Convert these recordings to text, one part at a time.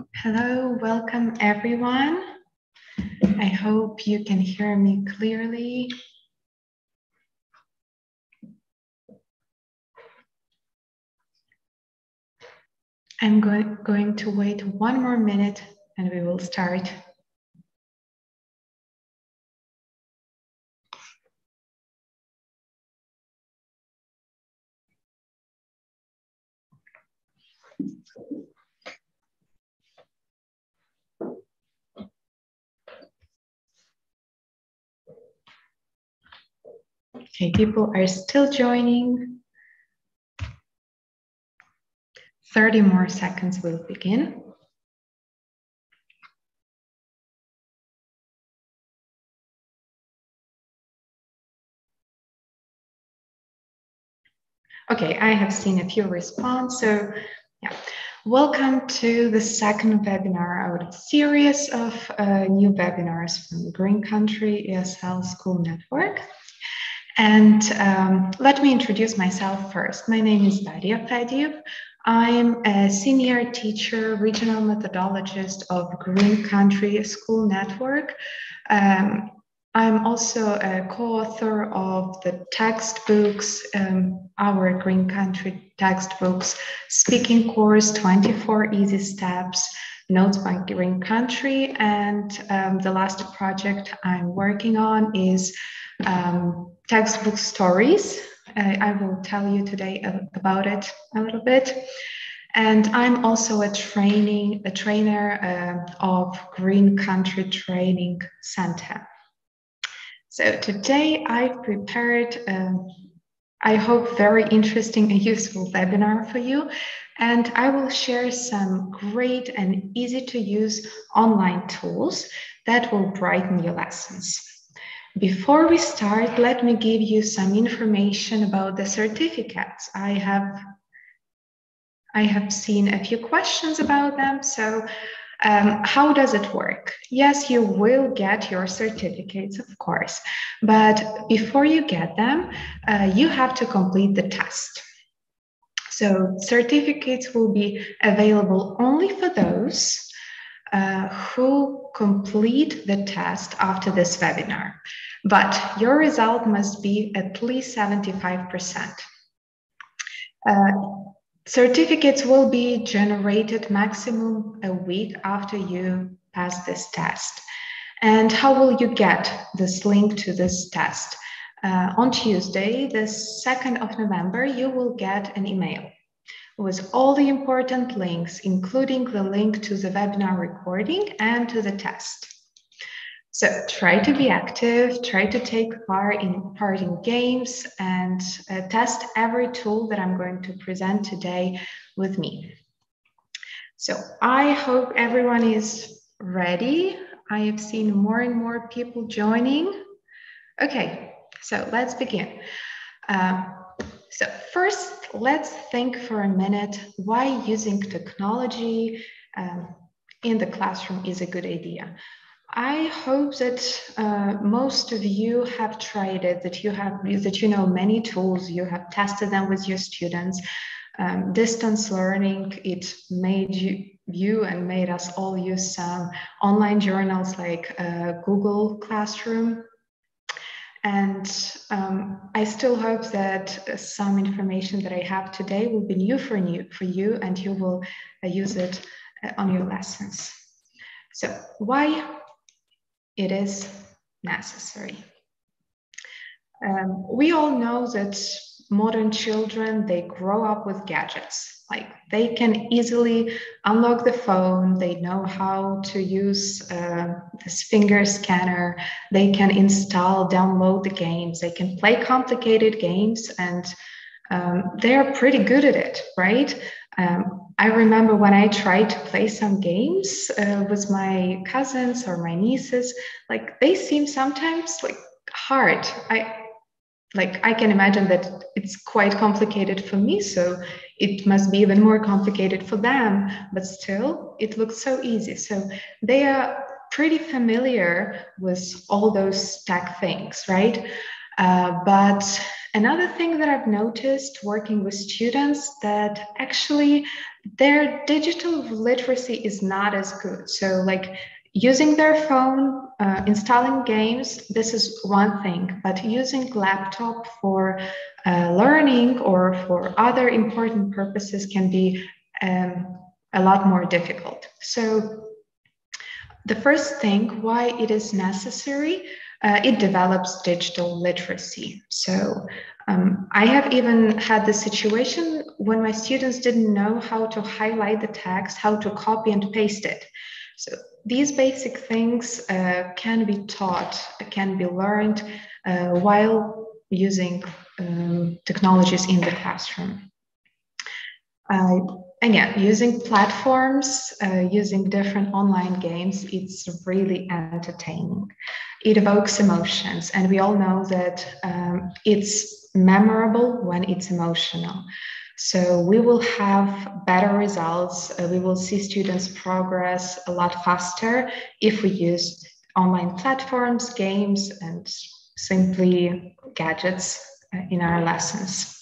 Hello, welcome everyone. I hope you can hear me clearly. I'm going to wait 1 more minute and we will start. Okay, people are still joining. 30 more seconds will begin. Okay, I have seen a few responses, so yeah. Welcome to the second webinar out of a series of new webinars from the Green Country ESL School Network. And let me introduce myself first. My name is Darija Fedів. I'm a senior teacher, regional methodologist of Green Country School Network. I'm also a co-author of the textbooks, our Green Country textbooks, speaking course, 24 easy steps, notes by Green Country. And the last project I'm working on is textbook stories. I will tell you today about it a little bit. And I'm also a trainer of Green Country Training Center. So today I've prepared, I hope, very interesting and useful webinar for you. And I will share some great and easy to use online tools that will brighten your lessons. Before we start, let me give you some information about the certificates. I have seen a few questions about them. So how does it work? Yes, you will get your certificates, of course, but before you get them, you have to complete the test. So certificates will be available only for those who complete the test after this webinar, but your result must be at least 75%. Certificates will be generated maximum a week after you pass this test. And how will you get this link to this test? On Tuesday, the 2nd of November, you will get an email with all the important links, including the link to the webinar recording and to the test. So try to be active, try to take part in games, and test every tool that I'm going to present today with me. So I hope everyone is ready. I have seen more and more people joining. Okay, so let's begin. So first, let's think for a minute why using technology in the classroom is a good idea. I hope that most of you have tried it, that you know many tools, you have tested them with your students. Distance learning, it made you and made us all use some online journals like Google Classroom. And I still hope that some information that I have today will be new for you and you will use it on your lessons. So why it is necessary? We all know that modern children, they grow up with gadgets. Like they can easily unlock the phone, they know how to use this finger scanner, they can download the games, they can play complicated games, and they are pretty good at it, right? I remember when I tried to play some games with my cousins or my nieces, like they seem sometimes like hard. I can imagine that it's quite complicated for me, so it must be even more complicated for them, but still it looks so easy. So they are pretty familiar with all those tech things, right? But another thing that I've noticed working with students, that actually their digital literacy is not as good. So like using their phone, installing games, this is one thing, but using laptop for learning or for other important purposes can be a lot more difficult. So the first thing why it is necessary, it develops digital literacy. So I have even had the situation when my students didn't know how to highlight the text, how to copy and paste it. So these basic things can be taught, can be learned while using technologies in the classroom. Again, using platforms, using different online games, it's really entertaining. It evokes emotions, and we all know that it's memorable when it's emotional. So we will have better results. We will see students progress a lot faster if we use online platforms, games, and simply gadgets in our lessons.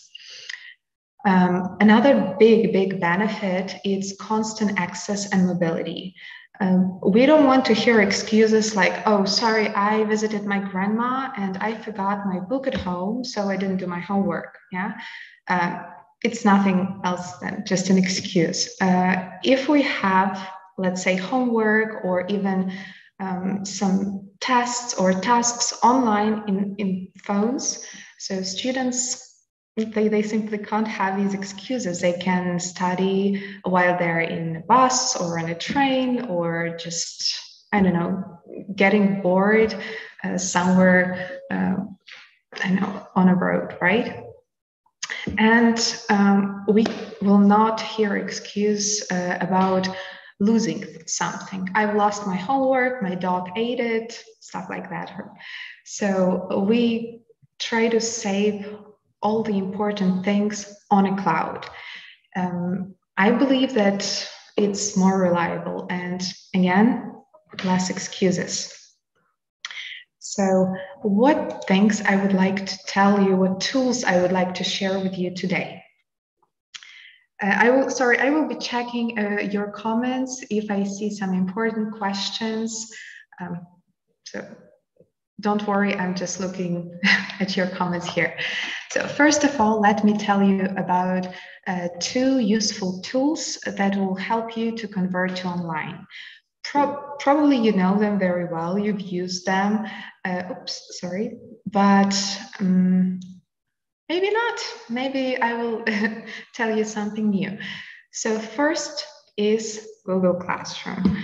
Another big benefit is constant access and mobility. We don't want to hear excuses like, oh, sorry, I visited my grandma and I forgot my book at home, so I didn't do my homework. Yeah, it's nothing else than just an excuse. If we have, let's say, homework or even some tests or tasks online in phones, so students, they simply can't have these excuses. They can study while they're in a bus or on a train or just, I don't know, getting bored somewhere, I know, on a road, right? And we will not hear excuse about losing something. I've lost my homework, my dog ate it, stuff like that. So we try to save all the important things on a cloud. I believe that it's more reliable and, again, less excuses. So what things I would like to tell you, what tools I would like to share with you today. I will be checking your comments if I see some important questions. So don't worry, I'm just looking at your comments here. So first of all, let me tell you about 2 useful tools that will help you to convert to online. Probably you know them very well, you've used them, but maybe not. Maybe I will tell you something new. So first is Google Classroom.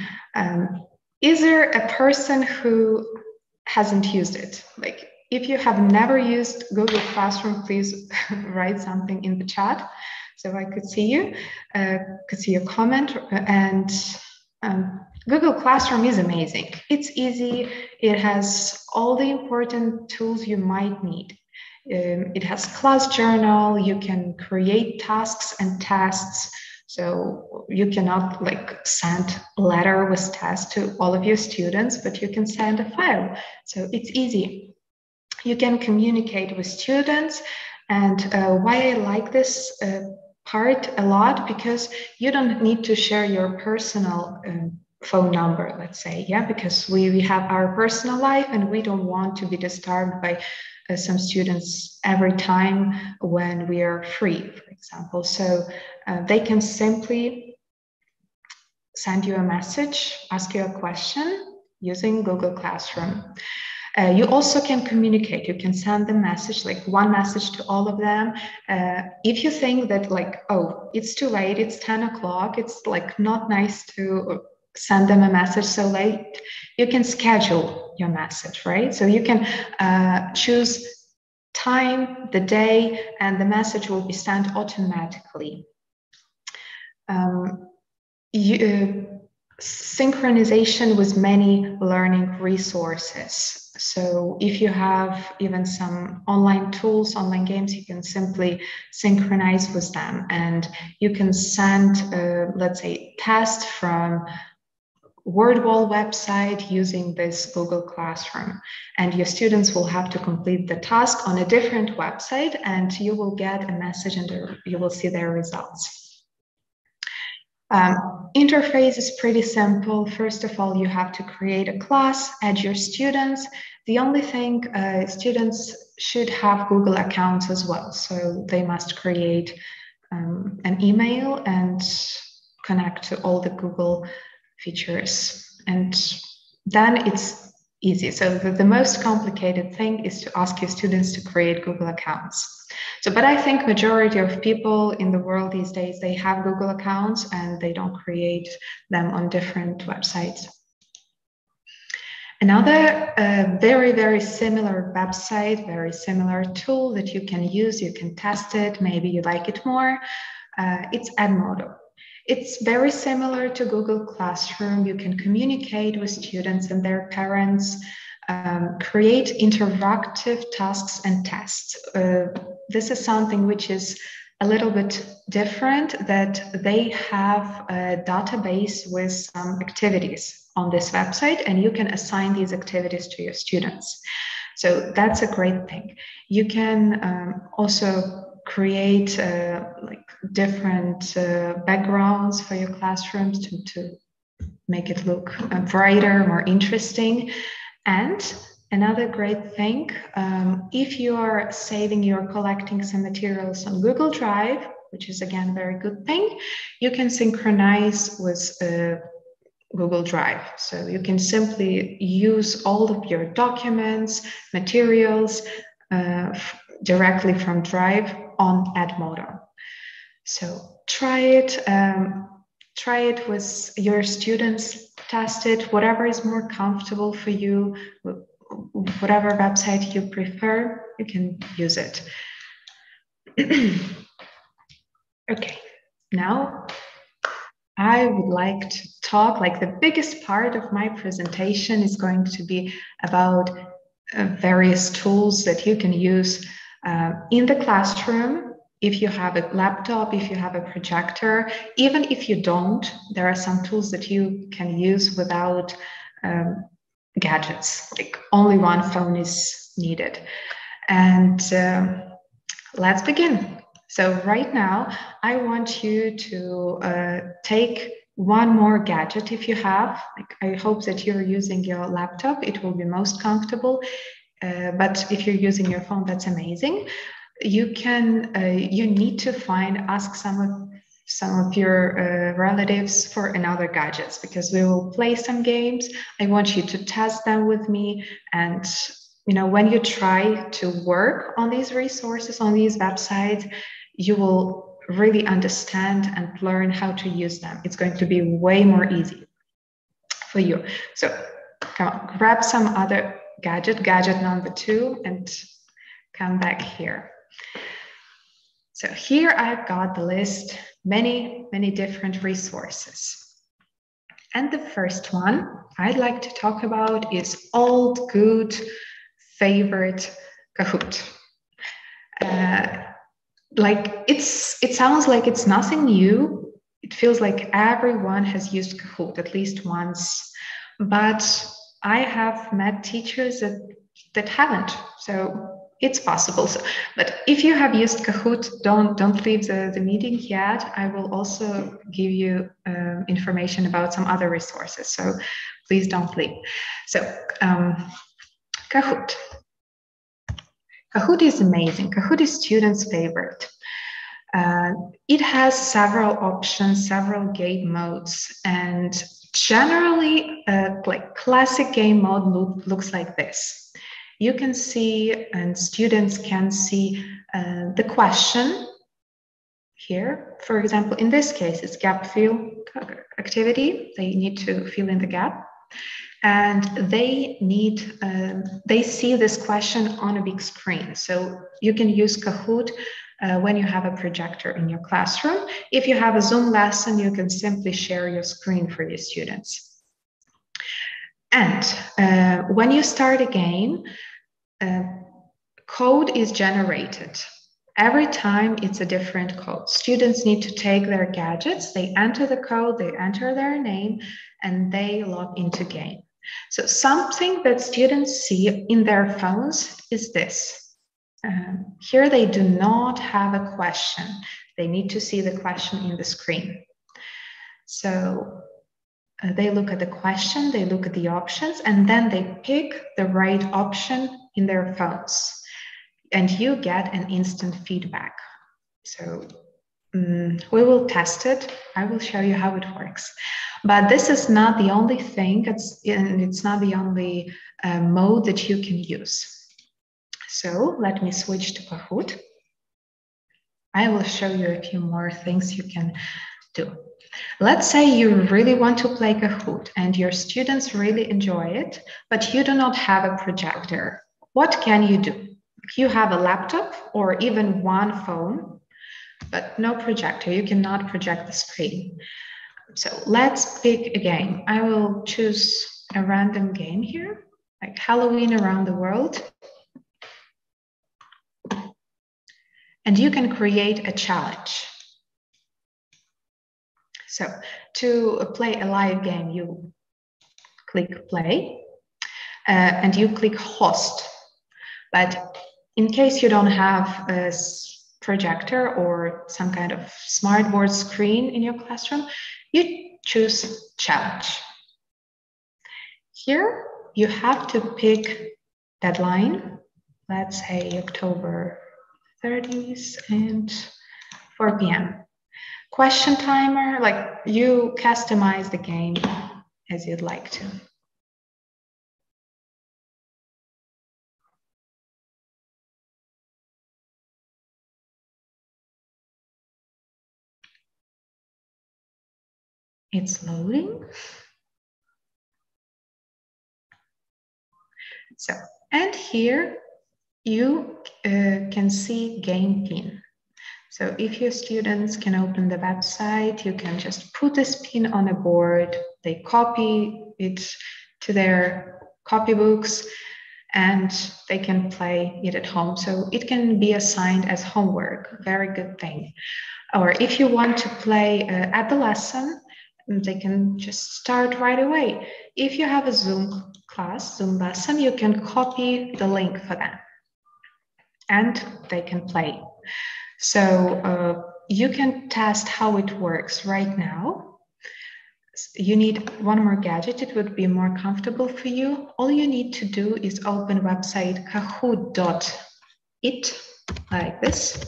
Is there a person who hasn't used it? Like, if you have never used Google Classroom, please write something in the chat so I could see you, could see your comment. And Google Classroom is amazing. It's easy. It has all the important tools you might need. It has class journal. You can create tasks and tests. So you cannot like send a letter with tests to all of your students, but you can send a file. So it's easy. You can communicate with students. And why I like this part a lot, because you don't need to share your personal phone number, let's say, yeah, because we have our personal life and we don't want to be disturbed by some students every time when we are free, for example. So they can simply send you a message, ask you a question using Google Classroom. You also can communicate. You can send the message, like one message to all of them. If you think that like, oh, it's too late, it's 10 o'clock, it's like not nice to send them a message so late, you can schedule your message, right? So you can choose time, the day, and the message will be sent automatically. Synchronization with many learning resources. So if you have even some online tools, online games, you can simply synchronize with them, and you can send, let's say, test from wordwall website using this Google Classroom, and your students will have to complete the task on a different website, and you will get a message and you will see their results. Interface is pretty simple. First of all, you have to create a class, add your students. The only thing, students should have Google accounts as well. So they must create an email and connect to all the Google features. And then it's easy. So the most complicated thing is to ask your students to create Google accounts. But I think majority of people in the world these days, they have Google accounts and they don't create them on different websites. Another very, very similar website, very similar tool that you can use, you can test it, maybe you like it more, it's Edmodo. It's very similar to Google Classroom. You can communicate with students and their parents, create interactive tasks and tests. This is something which is a little bit different, that they have a database with some activities on this website, and you can assign these activities to your students. So that's a great thing. You can also create like different backgrounds for your classrooms to make it look brighter, more interesting. And another great thing, if you are saving or collecting some materials on Google Drive, which is again a very good thing, you can synchronize with Google Drive. So you can simply use all of your documents, materials directly from Drive on Edmodo. So try it with your students, test it, whatever is more comfortable for you, whatever website you prefer, you can use it. Okay, now I would like to talk, like the biggest part of my presentation is going to be about various tools that you can use in the classroom. If you have a laptop, if you have a projector, even if you don't, there are some tools that you can use without gadgets, like only one phone is needed. And let's begin. So right now, I want you to take one more gadget if you have. Like, I hope that you're using your laptop, it will be most comfortable. But if you're using your phone, that's amazing. You can, you need to ask some of your relatives for another gadgets, because we will play some games. I want you to test them with me. And, you know, when you try to work on these resources, on these websites, you will really understand and learn how to use them. It's going to be way more easy for you. So come on, grab some other gadget number 2, and come back here. So here I've got the list, many different resources. And the first one I'd like to talk about is old, good, favorite Kahoot. Like it sounds like it's nothing new. It feels like everyone has used Kahoot at least once, but I have met teachers that haven't. So it's possible. But if you have used Kahoot, don't leave the meeting yet. I will also give you information about some other resources. So please don't leave. So Kahoot. Kahoot is amazing. Kahoot is students' favorite. It has several options, several game modes, and generally, like classic game mode looks like this. You can see, and students can see the question here. For example, in this case, it's gap fill activity. They need to fill in the gap. And they see this question on a big screen. So you can use Kahoot when you have a projector in your classroom. If you have a Zoom lesson, you can simply share your screen for your students. And when you start a game, code is generated. Every time it's a different code. Students need to take their gadgets, they enter the code, they enter their name, and they log into game. So something that students see in their phones is this. Here they do not have a question. They need to see the question in the screen. So they look at the question, they look at the options, and then they pick the right option in their phones. And you get an instant feedback. So we will test it. I will show you how it works. But this is not the only thing. It's not the only mode that you can use. So let me switch to Kahoot. I will show you a few more things you can do. Let's say you really want to play Kahoot and your students really enjoy it, but you do not have a projector. What can you do? If you have a laptop or even one phone, but no projector, you cannot project the screen. So let's pick a game. I will choose a random game here, like Halloween around the world. And you can create a challenge. So to play a live game, you click play and you click host. But in case you don't have a projector or some kind of smartboard screen in your classroom, you choose challenge. Here you have to pick deadline. Let's say October 30th and 4 p.m. Question timer, like you customize the game as you'd like to. It's loading. So, and here you can see game pin. So if your students can open the website, you can just put this pin on a board, they copy it to their copybooks, and they can play it at home. So it can be assigned as homework, very good thing. Or if you want to play at the lesson, they can just start right away. If you have a Zoom class, Zoom lesson, you can copy the link for them and they can play. So you can test how it works right now. You need one more gadget. It would be more comfortable for you. All you need to do is open website kahoot.it like this.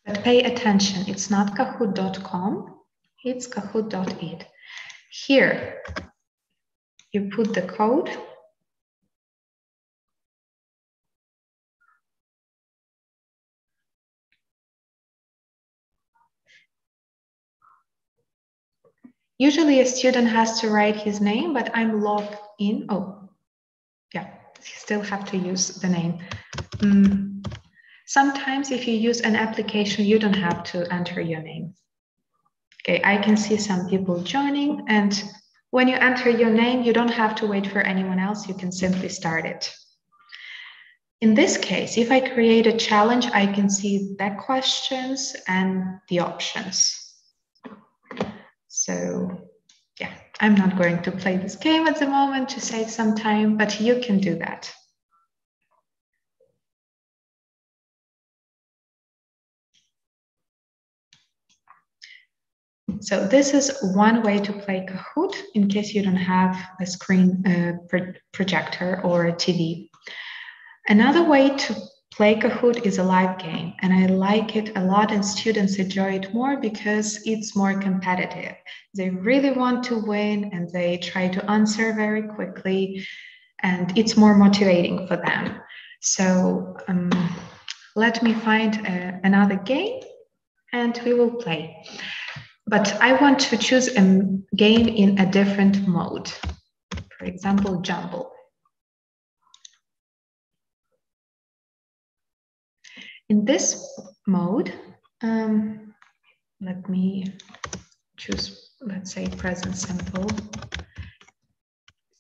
But pay attention, it's not kahoot.com, it's kahoot.it. Here, you put the code. Usually a student has to write his name, but I'm logged in. Oh, yeah, you still have to use the name. Sometimes if you use an application, you don't have to enter your name. Okay, I can see some people joining, and when you enter your name, you don't have to wait for anyone else. You can simply start it. In this case, if I create a challenge, I can see the questions and the options. So yeah, I'm not going to play this game at the moment to save some time, but you can do that. So this is one way to play Kahoot in case you don't have a screen projector or a TV. Another way to play Kahoot is a live game, and I like it a lot and students enjoy it more because it's more competitive. They really want to win and they try to answer very quickly, and it's more motivating for them. So let me find another game and we will play. But I want to choose a game in a different mode. For example, Jumble. In this mode, let me choose, let's say, present simple.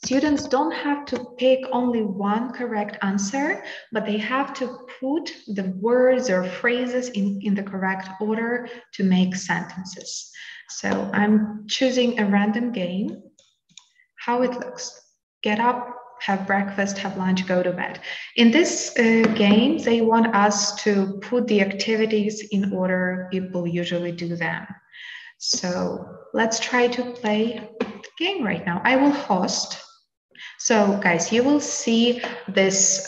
Students don't have to pick only one correct answer, but they have to put the words or phrases in the correct order to make sentences. So I'm choosing a random game. How it looks. Get up, have breakfast, have lunch, go to bed. In this game, they want us to put the activities in order people usually do them. So let's try to play the game right now. I will host. So guys, you will see this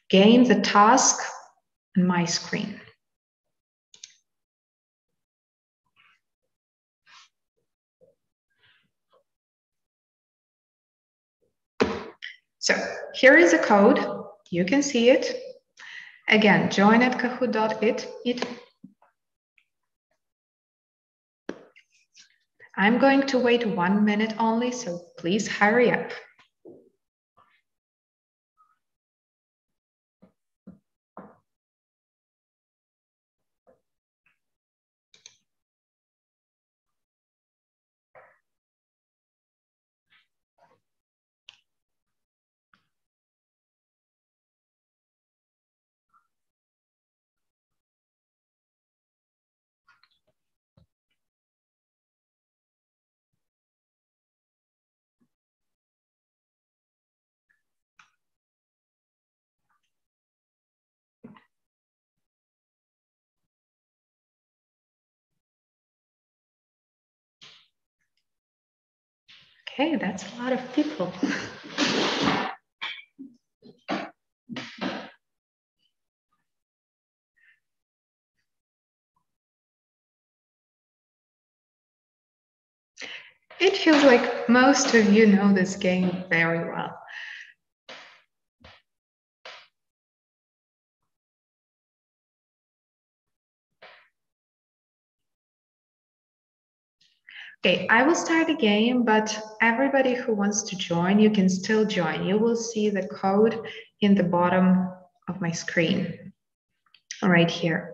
game, the task, on my screen. So here is a code. You can see it. Again, join at kahoot.it. I'm going to wait 1 minute only, so please hurry up. Okay, that's a lot of people. It feels like most of you know this game very well. Okay, I will start the game, but everybody who wants to join, you can still join. You will see the code in the bottom of my screen, right here.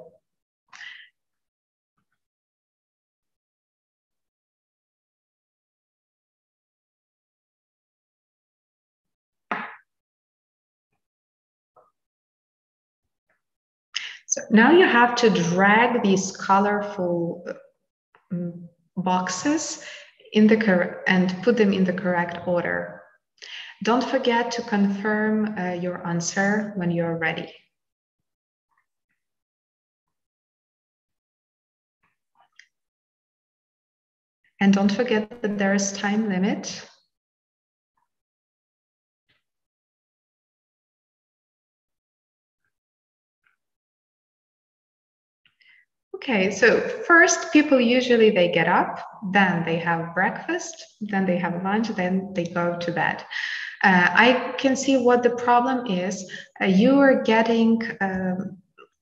So now you have to drag these colorful boxes in the and put them in the correct order. Don't forget to confirm your answer when you're ready. And don't forget that there is time limit. Okay, so first people usually they get up, then they have breakfast, then they have lunch, then they go to bed. I can see what the problem is. You are getting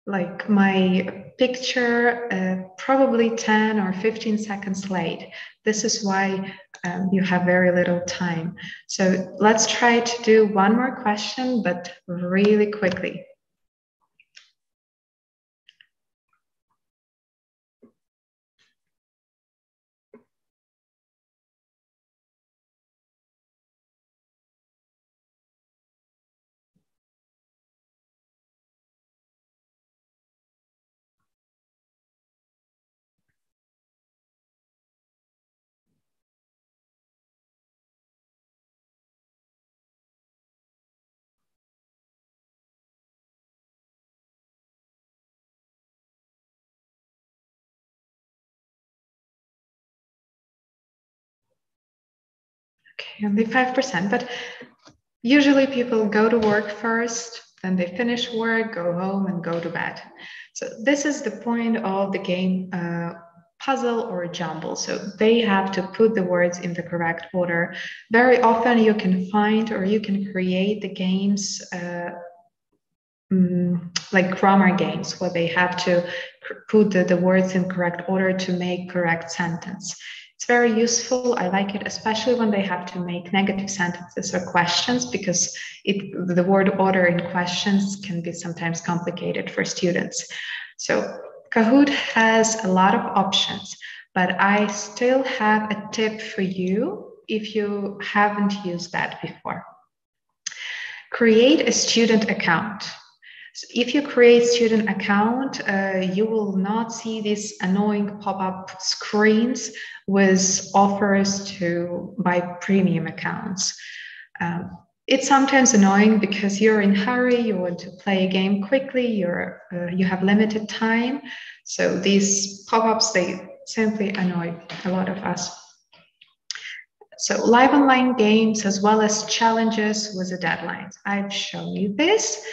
like my picture probably 10 or 15 seconds late. This is why you have very little time. So let's try to do one more question, but really quickly. Okay, only 5%, but usually people go to work first, then they finish work, go home and go to bed. So this is the point of the game puzzle or jumble. So they have to put the words in the correct order. Very often you can find or you can create the games like grammar games where they have to put the words in correct order to make correct sentence. It's very useful. I like it, especially when they have to make negative sentences or questions, because the word order in questions can be sometimes complicated for students. So Kahoot has a lot of options, but I still have a tip for you if you haven't used that before. Create a student account. So if you create student account, you will not see these annoying pop-up screens with offers to buy premium accounts. It's sometimes annoying because you're in a hurry, you want to play a game quickly, you have limited time. So these pop-ups, they simply annoy a lot of us. So live online games as well as challenges with a deadline. I've shown you this.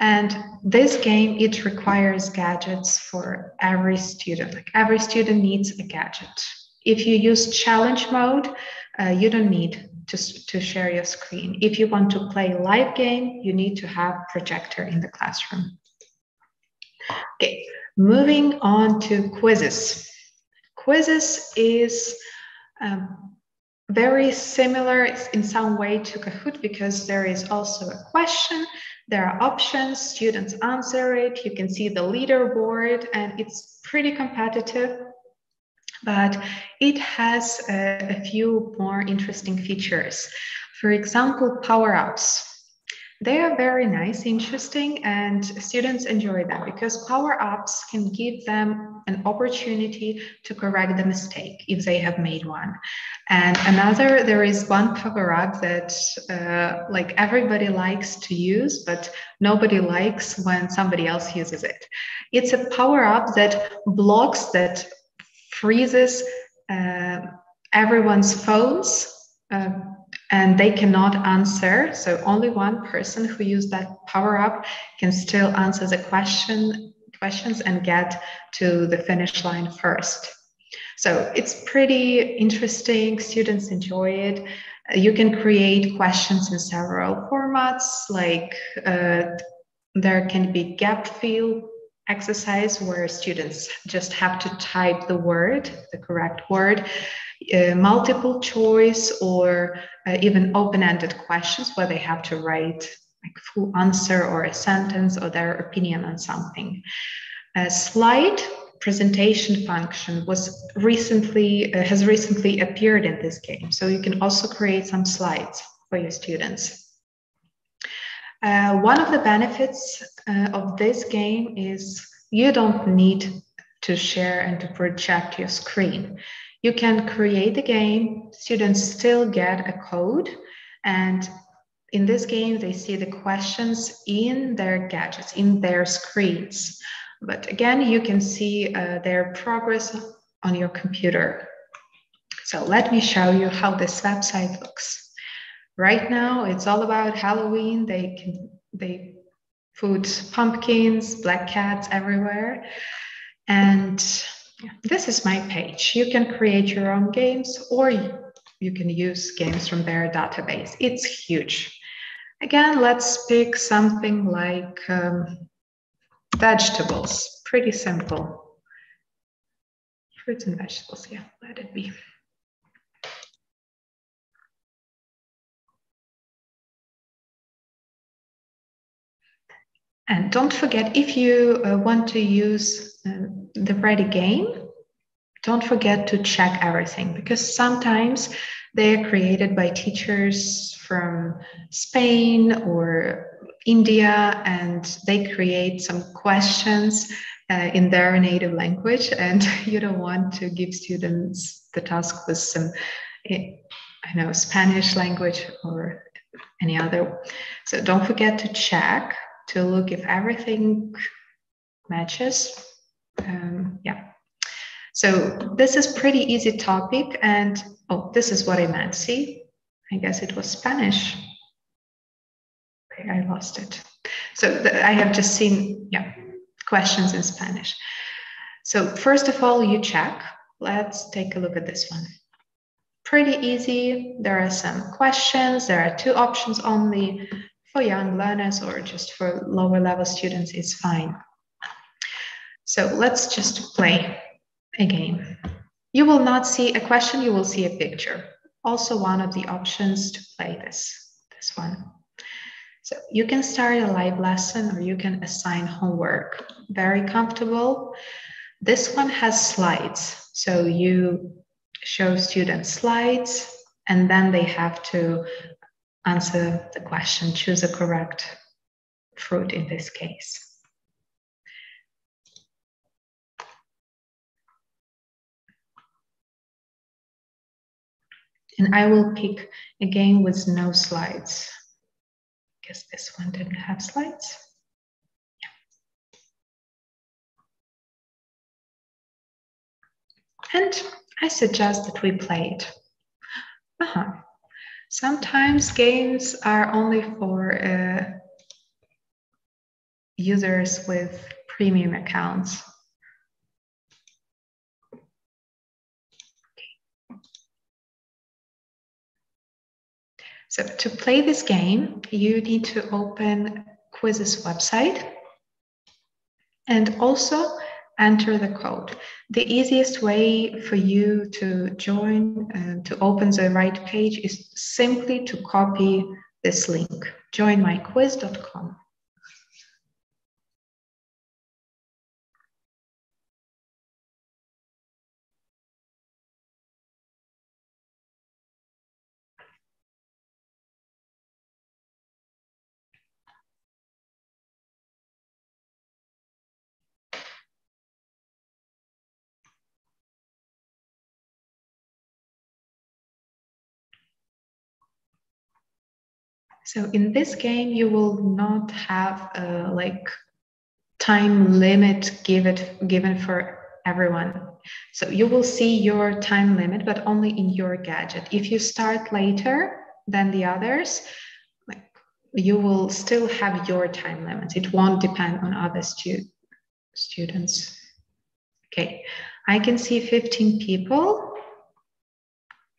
And this game, it requires gadgets for every student. Like every student needs a gadget. If you use challenge mode, you don't need to share your screen. If you want to play live game, you need to have projector in the classroom. Okay, moving on to quizzes. Quizzes is very similar in some way to Kahoot because there is also a question, there are options, students answer it, you can see the leaderboard, and it's pretty competitive, but it has a few more interesting features. For example, power-ups. They are very nice, interesting, and students enjoy them because power-ups can give them an opportunity to correct the mistake if they have made one. And there is one power-up that like everybody likes to use, but nobody likes when somebody else uses it. It's a power-up that blocks, that freezes everyone's phones, and they cannot answer. So only one person who used that power-up can still answer the questions and get to the finish line first. So it's pretty interesting. Students enjoy it. You can create questions in several formats, like there can be gap fill exercise where students just have to type the word, the correct word, multiple choice, or even open-ended questions where they have to write like full answer or a sentence or their opinion on something. A slide presentation function has recently appeared in this game, so you can also create some slides for your students. One of the benefits of this game is you don't need to share and to project your screen. You can create a game, students still get a code, and in this game, they see the questions in their gadgets, in their screens. But again, you can see their progress on your computer. So let me show you how this website looks. Right now, it's all about Halloween. They put pumpkins, black cats everywhere. And this is my page. You can create your own games, or you can use games from their database. It's huge. Again, let's pick something like vegetables. Pretty simple. Fruits and vegetables, yeah, let it be. And don't forget, if you want to use the ready game, don't forget to check everything, because sometimes they are created by teachers from Spain or India, and they create some questions in their native language, and you don't want to give students the task with some, Spanish language or any other. So don't forget to check, to look if everything matches. So this is pretty easy topic, and this is what I meant. See, I guess it was Spanish. Okay, I lost it. So I have just seen, questions in Spanish. So first of all, you check. Let's take a look at this one. Pretty easy. There are some questions. There are 2 options only. For young learners or just for lower level students, it's fine. So let's just play a game. You will not see a question, you will see a picture. Also one of the options to play this one. So you can start a live lesson or you can assign homework. Very comfortable. This one has slides. So you show students slides and then they have to answer the question, choose a correct fruit in this case. And I will pick a game with no slides. I guess this one didn't have slides. Yeah. And I suggest that we play it. Sometimes games are only for users with premium accounts. So to play this game, you need to open Quizizz website and also enter the code. The easiest way for you to join and to open the right page is simply to copy this link, joinmyquiz.com. So in this game, you will not have a time limit given for everyone. So you will see your time limit, but only in your gadget. If you start later than the others, you will still have your time limits. It won't depend on other students. Okay, I can see 15 people,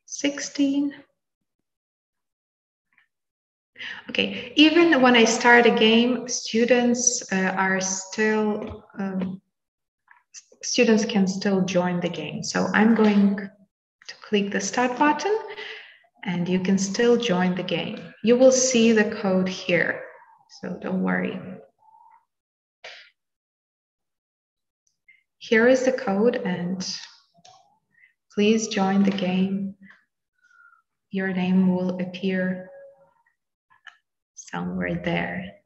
16. Okay, even when I start a game, students students can still join the game. So I'm going to click the start button and you can still join the game. You will see the code here, so don't worry. Here is the code and please join the game. Your name will appear somewhere there.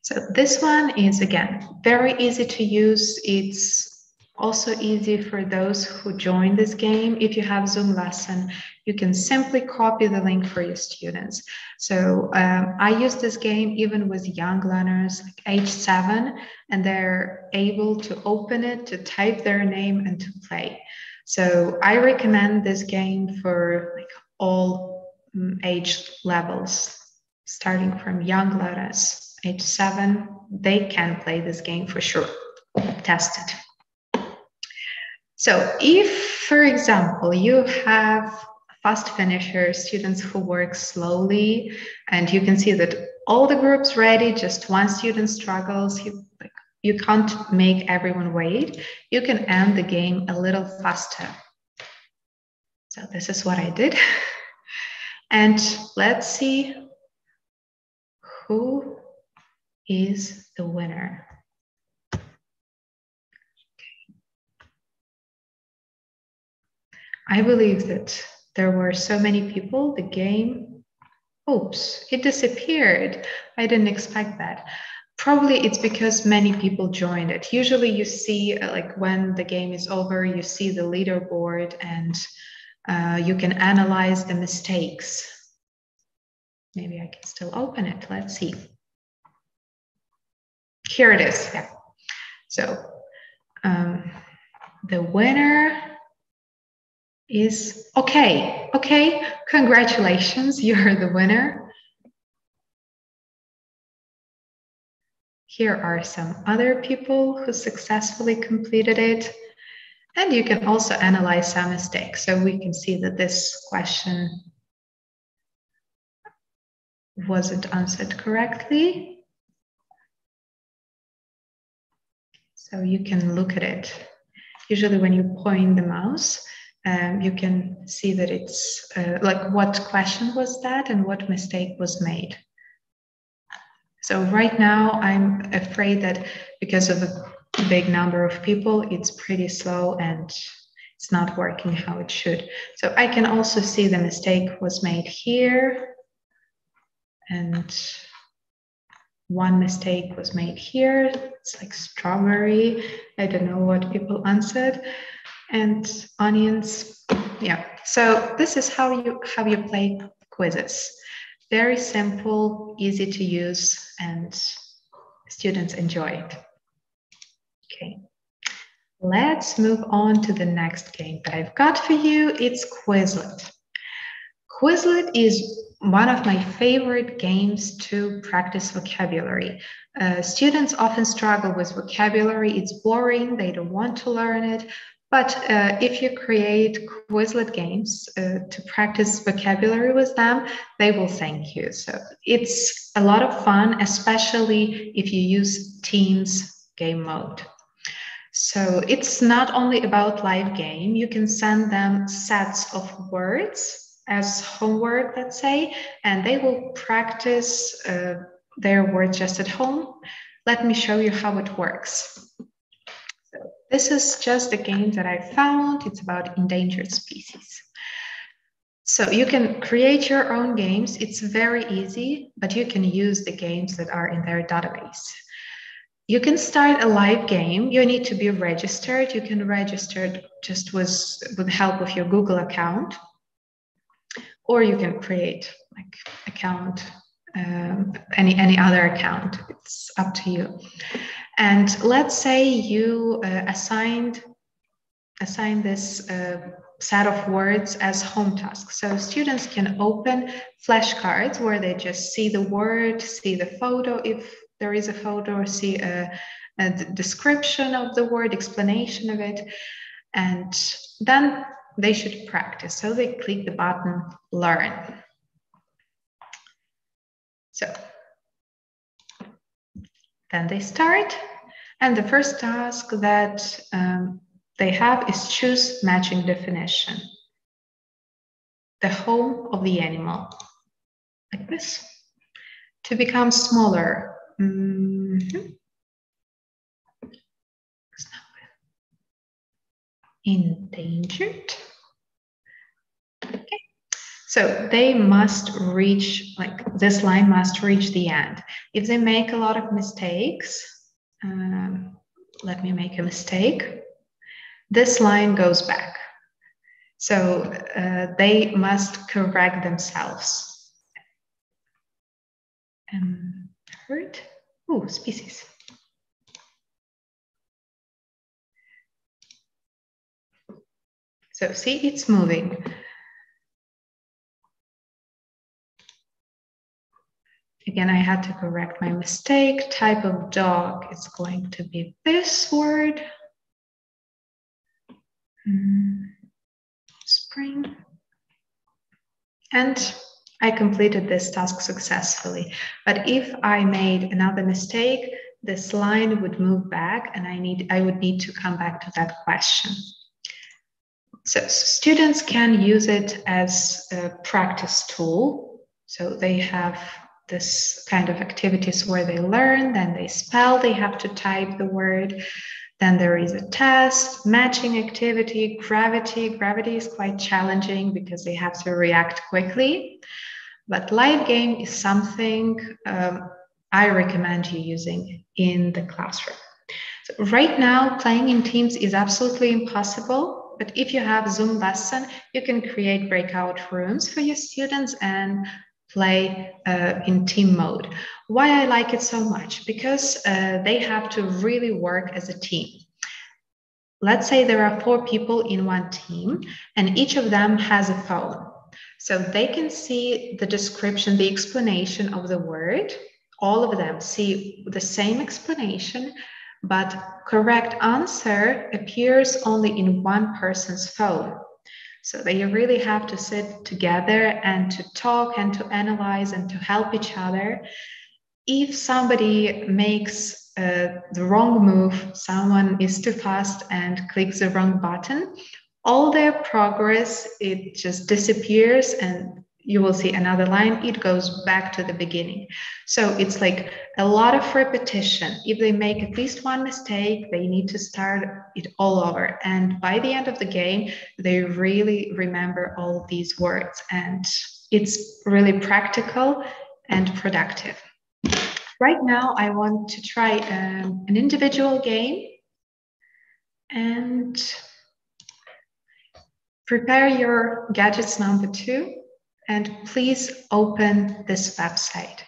So this one is, again, very easy to use. It's also easy for those who join this game. If you have Zoom lesson, you can simply copy the link for your students. So I use this game even with young learners, like age 7, and they're able to open it, to type their name and to play. So I recommend this game for all age levels, starting from young learners. Age 7, they can play this game for sure. Test it. So if, for example, you have fast finishers, students who work slowly, and you can see that all the groups ready, just one student struggles, you can't make everyone wait, you can end the game a little faster. So this is what I did. And let's see who is the winner. I believe that there were so many people, the game, oops, it disappeared. I didn't expect that. Probably it's because many people joined it. Usually you see, like when the game is over, you see the leaderboard and you can analyze the mistakes. Maybe I can still open it, let's see. Here it is, yeah. So the winner is, okay, congratulations, you're the winner. Here are some other people who successfully completed it. And you can also analyze some mistakes. So we can see that this question wasn't answered correctly. So you can look at it. Usually when you point the mouse, you can see that it's like what question was that and what mistake was made. So right now I'm afraid that because of the big number of people, it's pretty slow and it's not working how it should. So I can also see the mistake was made here, and one mistake was made here. It's like strawberry. I don't know what people answered. And onions. Yeah. So this is how you play quizzes. Very simple, easy to use, and students enjoy it. Okay. Let's move on to the next game that I've got for you. It's Quizlet. Quizlet is one of my favorite games to practice vocabulary. Students often struggle with vocabulary. It's boring. They don't want to learn it. But if you create Quizlet games to practice vocabulary with them, they will thank you. So it's a lot of fun, especially if you use Teams game mode. So it's not only about live game. You can send them sets of words as homework, let's say, and they will practice their words just at home. Let me show you how it works. So this is just a game that I found. It's about endangered species. So you can create your own games. It's very easy, but you can use the games that are in their database. You can start a live game. You need to be registered. You can register just with the help of your Google account, or you can create like account, any other account. It's up to you. And let's say you assign this set of words as home task. So students can open flashcards where they just see the word, see the photo if there is a photo, or see a description of the word, explanation of it, and then they should practice. So they click the button Learn. So then they start, and the first task that they have is choose matching definition. The home of the animal, like this. To become smaller. Endangered. Okay. So they must reach, like this line must reach the end. If they make a lot of mistakes, let me make a mistake. This line goes back. So they must correct themselves. Hurt. Oh, species. So see, it's moving. Again, I had to correct my mistake. Type of dog is going to be this word. Spring. And I completed this task successfully. But if I made another mistake, this line would move back and I would need to come back to that question. So students can use it as a practice tool. So they have this kind of activities where they learn, then they spell, they have to type the word. Then there is a test, matching activity, gravity. Gravity is quite challenging because they have to react quickly. But live game is something I recommend you using in the classroom. So right now, playing in teams is absolutely impossible. But if you have Zoom lesson, you can create breakout rooms for your students and play in team mode. Why I like it so much? Because they have to really work as a team. Let's say there are 4 people in one team and each of them has a phone. So they can see the description, the explanation of the word. All of them see the same explanation, but correct answer appears only in one person's phone. So they really have to sit together and to talk and to analyze and to help each other. if somebody makes the wrong move, someone is too fast and clicks the wrong button, all their progress, it just disappears and you will see another line, it goes back to the beginning. So it's like a lot of repetition. If they make at least one mistake, they need to start it all over. And by the end of the game, they really remember all these words. And it's really practical and productive. Right now, I want to try an individual game. And prepare your gadgets number 2. And please open this website.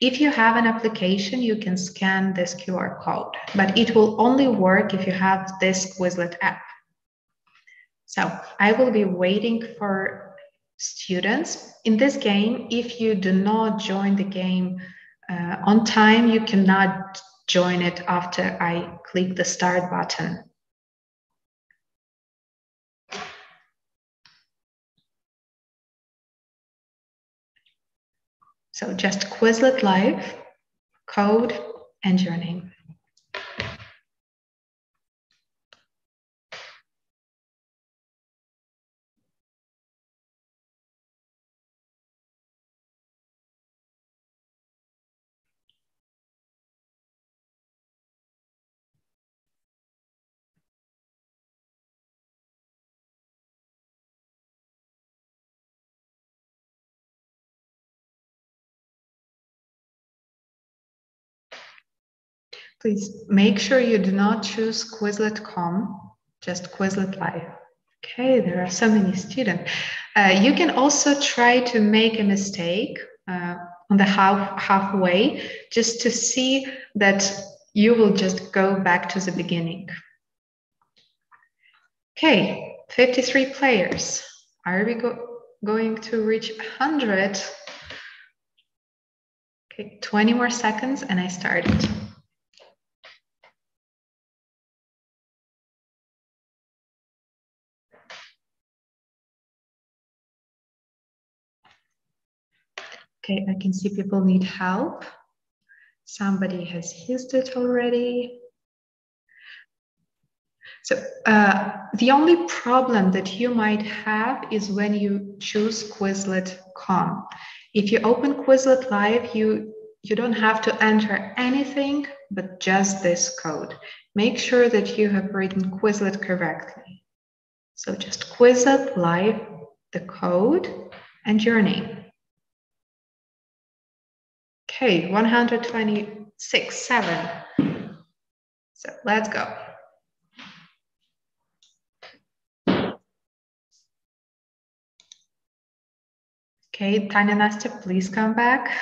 If you have an application, you can scan this QR code, but it will only work if you have this Quizlet app. So I will be waiting for students. In this game, if you do not join the game on time, you cannot join it after I click the start button. So just Quizlet Live, code, and your name. Please make sure you do not choose Quizlet.com, just Quizlet Live. Okay, there are so many students. You can also try to make a mistake on the halfway, just to see that you will just go back to the beginning. Okay, 53 players. Are we going to reach 100? Okay, 20 more seconds and I started. Okay, I can see people need help. Somebody has used it already. So the only problem that you might have is when you choose Quizlet.com. If you open Quizlet Live, you don't have to enter anything but just this code. Make sure that you have written Quizlet correctly. So just Quizlet Live, the code, and your name. Okay, 126, 7. So let's go. Okay, Tanya, Nastya, please come back.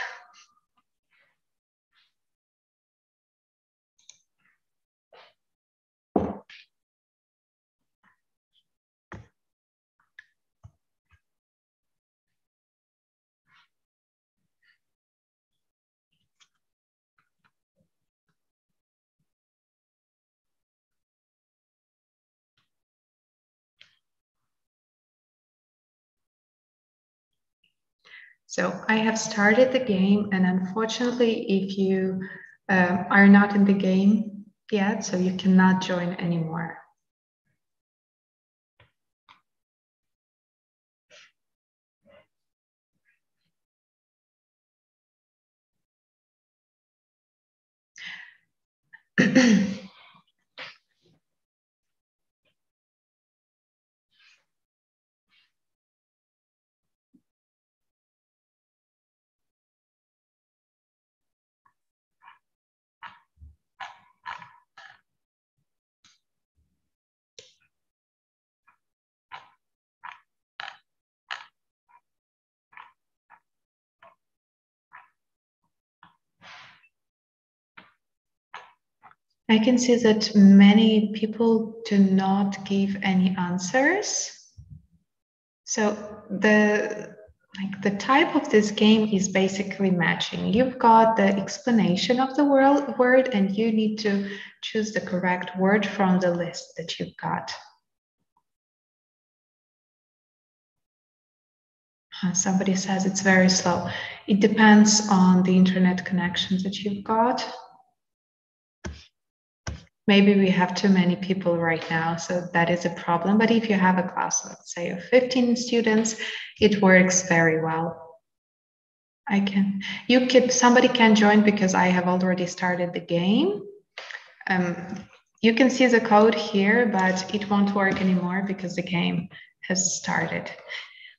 So I have started the game, and unfortunately, if you are not in the game yet, so you cannot join anymore. I can see that many people do not give any answers. So the type of this game is basically matching. You've got the explanation of the word and you need to choose the correct word from the list that you've got. Somebody says it's very slow. It depends on the internet connections that you've got. Maybe we have too many people right now, so that is a problem. But if you have a class, let's say of 15 students, it works very well. Somebody can join because I have already started the game. You can see the code here, but it won't work anymore because the game has started.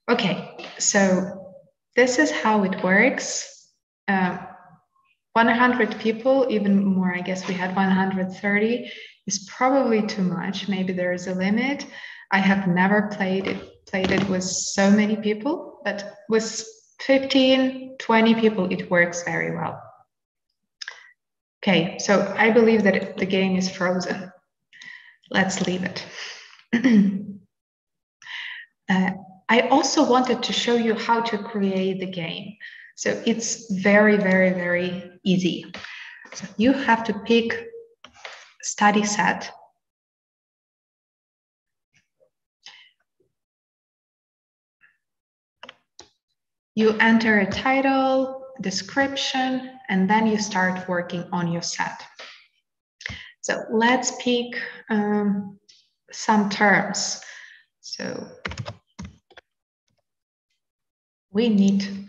Okay, so this is how it works. 100 people, even more, I guess we had 130, is probably too much. Maybe there is a limit. I have never played it with so many people, but with 15, 20 people, it works very well. Okay, so I believe that the game is frozen. Let's leave it. I also wanted to show you how to create the game. So it's very, very, very easy. So you have to pick study set. You enter a title, description, and then you start working on your set. So let's pick some terms. So we need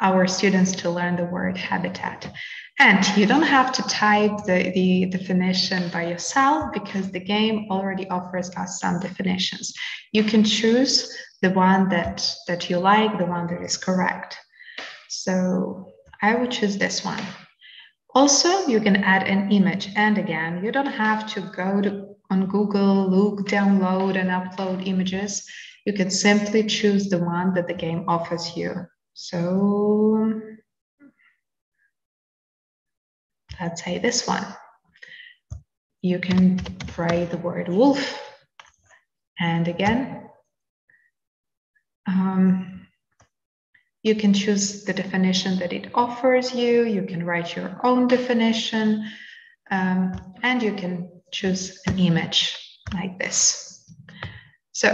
our students to learn the word habitat. And you don't have to type the definition by yourself because the game already offers us some definitions. You can choose the one that you like, the one that is correct. So I would choose this one. Also, you can add an image. And again, you don't have to go on Google, look, download, and upload images. You can simply choose the one that the game offers you. So let's say this one. You can write the word wolf. And again, you can choose the definition that it offers you. You can write your own definition, and you can choose an image like this. So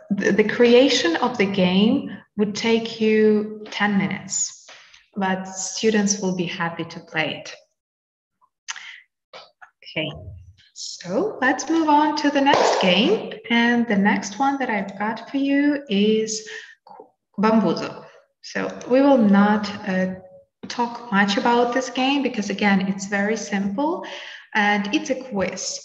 the creation of the game would take you 10 minutes, but students will be happy to play it. Okay, so let's move on to the next game. And the next one that I've got for you is Bamboozle. So we will not talk much about this game because, again, it's very simple and it's a quiz.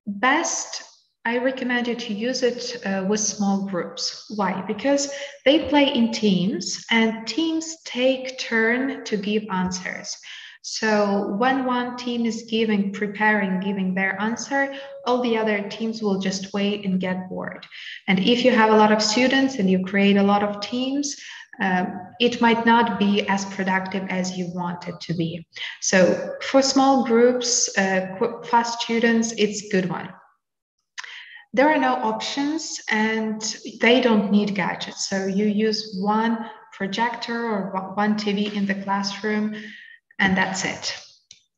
Best, I recommend you to use it with small groups. Why? Because they play in teams and teams take turn to give answers. So when one team is giving their answer, all the other teams will just wait and get bored. And if you have a lot of students and you create a lot of teams, it might not be as productive as you want it to be. So for small groups, fast students, it's a good one. There are no options and they don't need gadgets. So you use one projector or one TV in the classroom and that's it.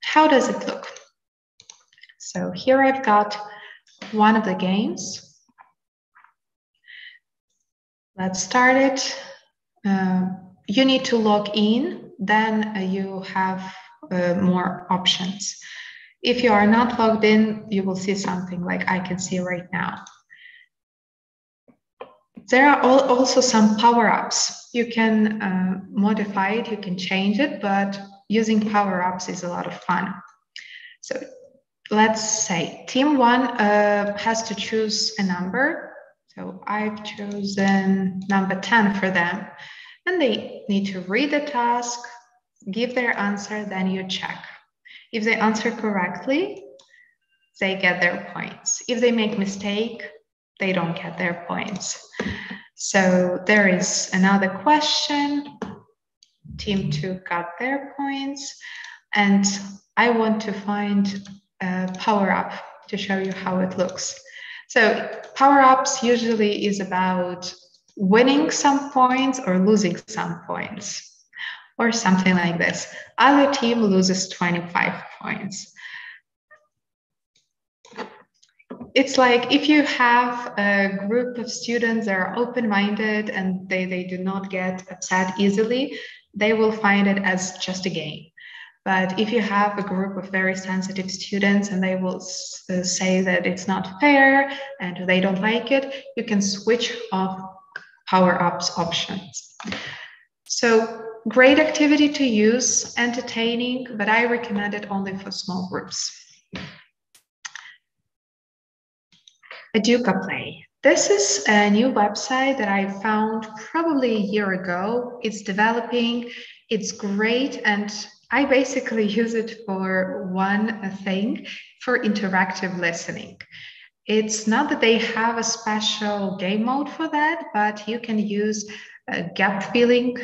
How does it look? So here I've got one of the games. Let's start it. You need to log in, then you have more options. If you are not logged in, you will see something like I can see right now. There are also some power-ups. You can modify it, you can change it, but using power-ups is a lot of fun. So let's say team one has to choose a number. So I've chosen number 10 for them. And they need to read the task, give their answer, then you check. If they answer correctly, they get their points. If they make mistake, they don't get their points. So there is another question. Team 2 got their points. And I want to find a power-up to show you how it looks. So power-ups usually is about winning some points or losing some points, or something like this. Other team loses 25 points. It's like if you have a group of students that are open-minded and they do not get upset easily, they will find it as just a game. But if you have a group of very sensitive students and they will say that it's not fair and they don't like it, you can switch off power-ups options. So great activity to use, entertaining, but I recommend it only for small groups. Educaplay. This is a new website that I found probably a year ago. It's developing, it's great, and I basically use it for one thing, for interactive listening. It's not that they have a special game mode for that, but you can use a gap filling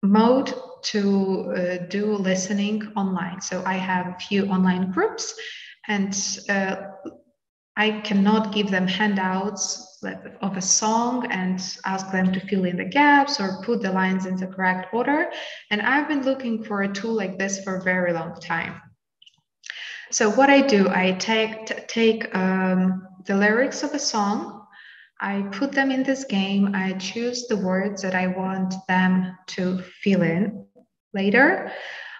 mode to do listening online. So I have a few online groups, and I cannot give them handouts of a song and ask them to fill in the gaps or put the lines in the correct order. And I've been looking for a tool like this for a very long time. So what I do, I take the lyrics of a song, I put them in this game, I choose the words that I want them to fill in later.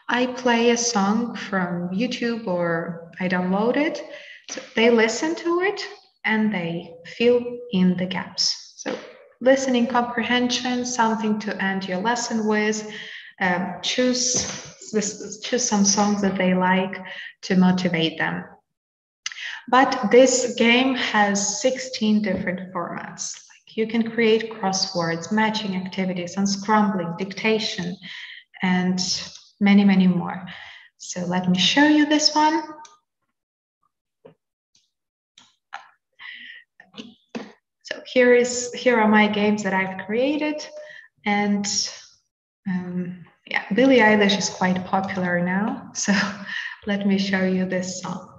I play a song from YouTube or I download it. So they listen to it and they fill in the gaps. So listening comprehension, something to end your lesson with, choose some songs that they like to motivate them. But this game has 16 different formats. Like you can create crosswords, matching activities, unscrambling, dictation, and many, many more. So let me show you this one. So here are my games that I've created, and yeah, Billie Eilish is quite popular now. So let me show you this song.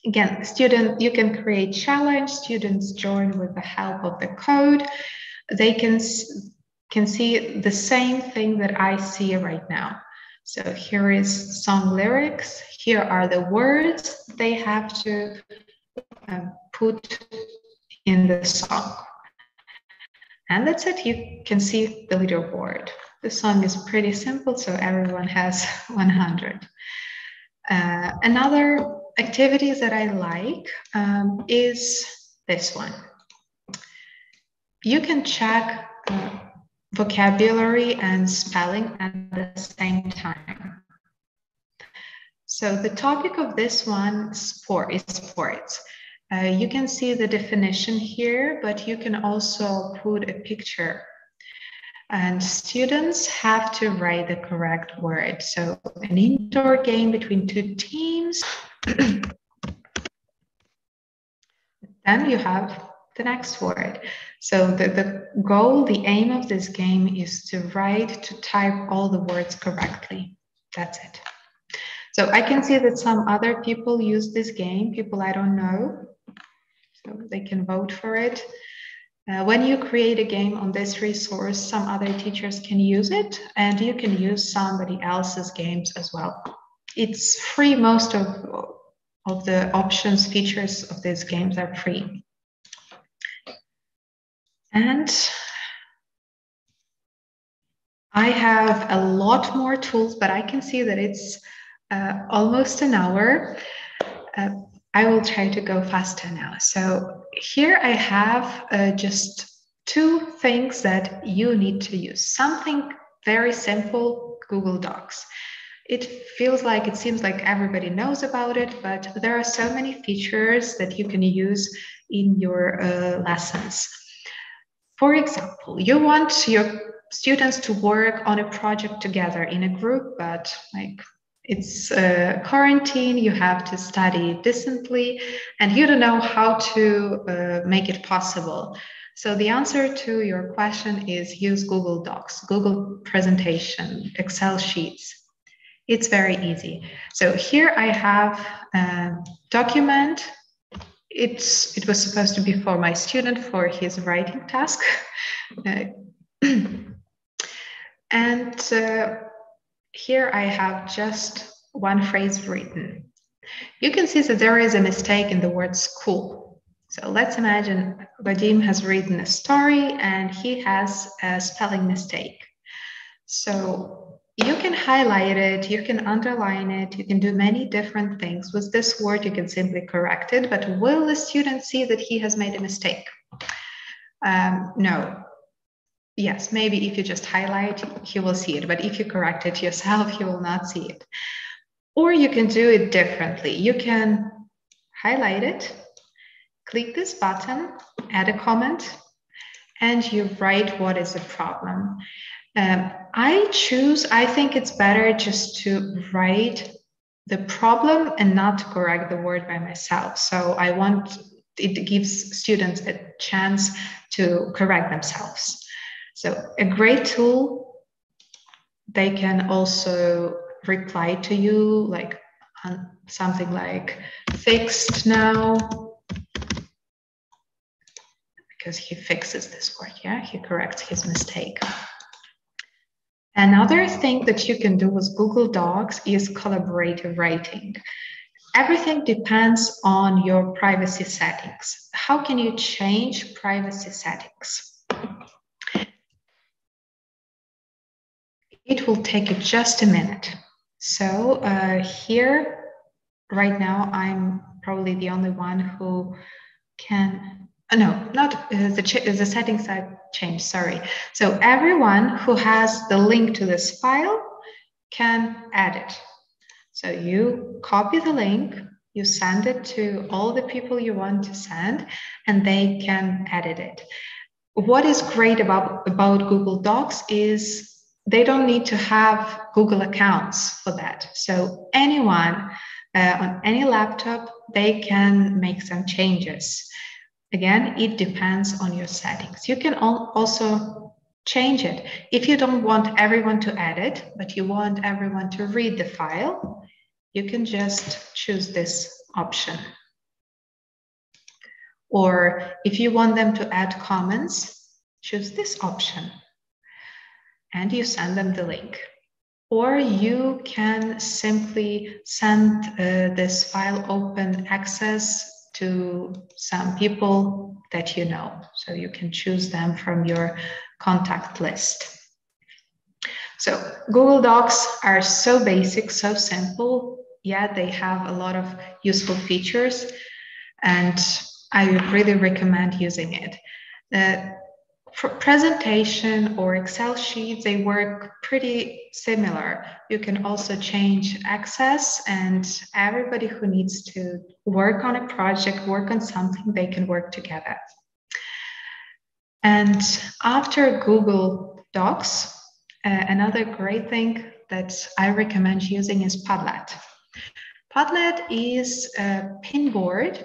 Again, student, you can create challenge. Students join with the help of the code. They can see the same thing that I see right now. So here is song lyrics. Here are the words they have to put in the song. And that's it. You can see the leaderboard. The song is pretty simple, so everyone has 100. Another activities that I like is this one. You can check vocabulary and spelling at the same time. So the topic of this one is sports. You can see the definition here, but you can also put a picture. And students have to write the correct word. So an indoor game between two teams. Then you have the next word. So the goal, the aim of this game is to type all the words correctly. That's it. So I can see that some other people use this game, people I don't know. So they can vote for it. When you create a game on this resource, some other teachers can use it, and you can use somebody else's games as well. It's free. Most of the options, features of these games are free. And I have a lot more tools, but I can see that it's almost an hour. I will try to go faster now. So here I have just two things that you need to use. Something very simple, Google Docs. It seems like everybody knows about it, but there are so many features that you can use in your lessons. For example, you want your students to work on a project together in a group, but like it's quarantine, you have to study distantly, and you don't know how to make it possible. So the answer to your question is use Google Docs, Google Presentation, Excel sheets. It's very easy. So here I have a document. It was supposed to be for my student for his writing task. And here I have just one phrase written. You can see that there is a mistake in the word school. So let's imagine Vadim has written a story and he has a spelling mistake. So you can highlight it, you can underline it, you can do many different things. With this word, you can simply correct it, but will the student see that he has made a mistake? No. Yes, maybe if you just highlight, he will see it, but if you correct it yourself, he will not see it. Or you can do it differently. You can highlight it, click this button, add a comment, and you write what is the problem. I think it's better just to write the problem and not to correct the word by myself. So it gives students a chance to correct themselves. So a great tool, they can also reply to you like something like fixed now, because he fixes this word, yeah, he corrects his mistake. Another thing that you can do with Google Docs is collaborative writing. Everything depends on your privacy settings. How can you change privacy settings? It will take you just a minute. So here, right now, I'm probably the only one who can, no, not the settings I've changed, sorry. So everyone who has the link to this file can add it. So you copy the link, you send it to all the people you want to send, and they can edit it. What is great about Google Docs is they don't need to have Google accounts for that. So anyone on any laptop, they can make some changes. Again, it depends on your settings. You can also change it. If you don't want everyone to edit, but you want everyone to read the file, you can just choose this option. Or if you want them to add comments, choose this option. And you send them the link. Or you can simply send this file open access to some people that you know. So you can choose them from your contact list. So Google Docs are so basic, so simple. Yeah, they have a lot of useful features, and I would really recommend using it. For presentation or Excel sheets, they work pretty similar. You can also change access, and everybody who needs to work on a project, work on something, they can work together. And after Google Docs, another great thing that I recommend using is Padlet. Padlet is a pinboard,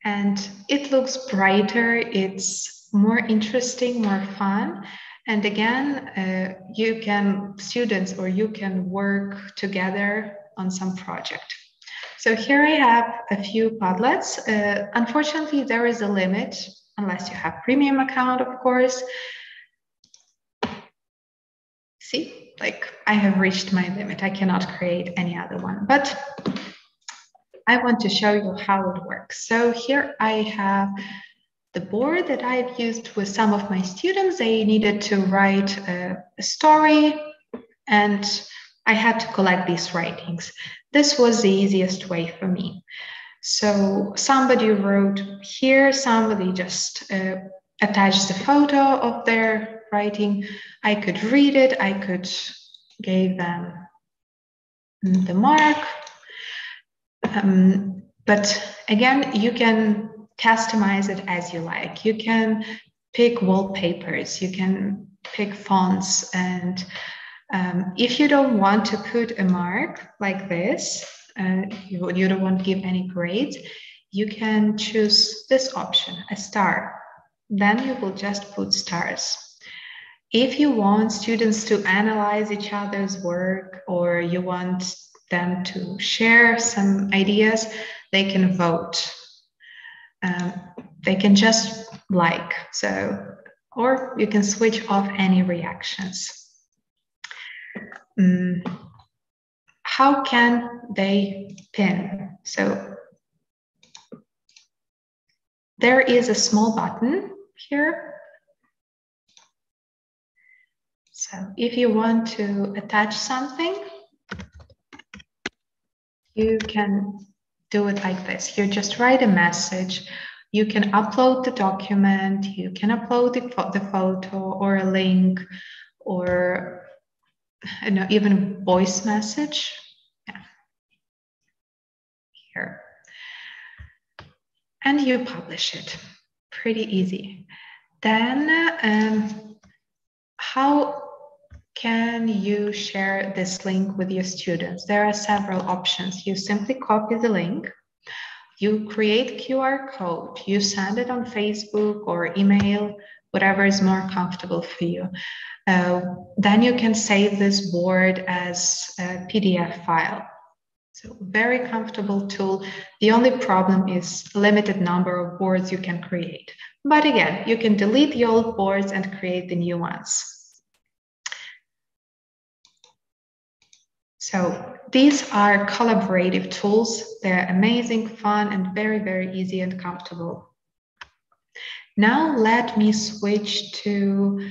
and it looks brighter, it's more interesting, more fun. And again, students can work together on some project. So here I have a few Padlets. Unfortunately, there is a limit, unless you have premium account, of course. See, like I have reached my limit. I cannot create any other one, but I want to show you how it works. So here I have the board that I've used with some of my students. They needed to write a story, and I had to collect these writings. This was the easiest way for me. So somebody wrote here, somebody just attached the photo of their writing. I could read it, I could give them the mark. But again, you can customize it as you like. You can pick wallpapers, you can pick fonts, and if you don't want to put a mark like this, you don't want to give any grades, you can choose this option, a star. Then you will just put stars. If you want students to analyze each other's work, or you want them to share some ideas, they can vote. They can just like, or you can switch off any reactions. How can they pin? So there is a small button here. So So if you want to attach something, you can do it like this. You just write a message. You can upload the document. You can upload the photo or a link or even voice message. Yeah. Here. And you publish it. Pretty easy. Then how can you share this link with your students? There are several options. You simply copy the link, you create QR code, you send it on Facebook or email, whatever is more comfortable for you. Then you can save this board as a PDF file. So very comfortable tool. The only problem is limited number of boards you can create. But again, you can delete the old boards and create the new ones. So these are collaborative tools. They're amazing, fun, and very, very easy and comfortable. Now let me switch to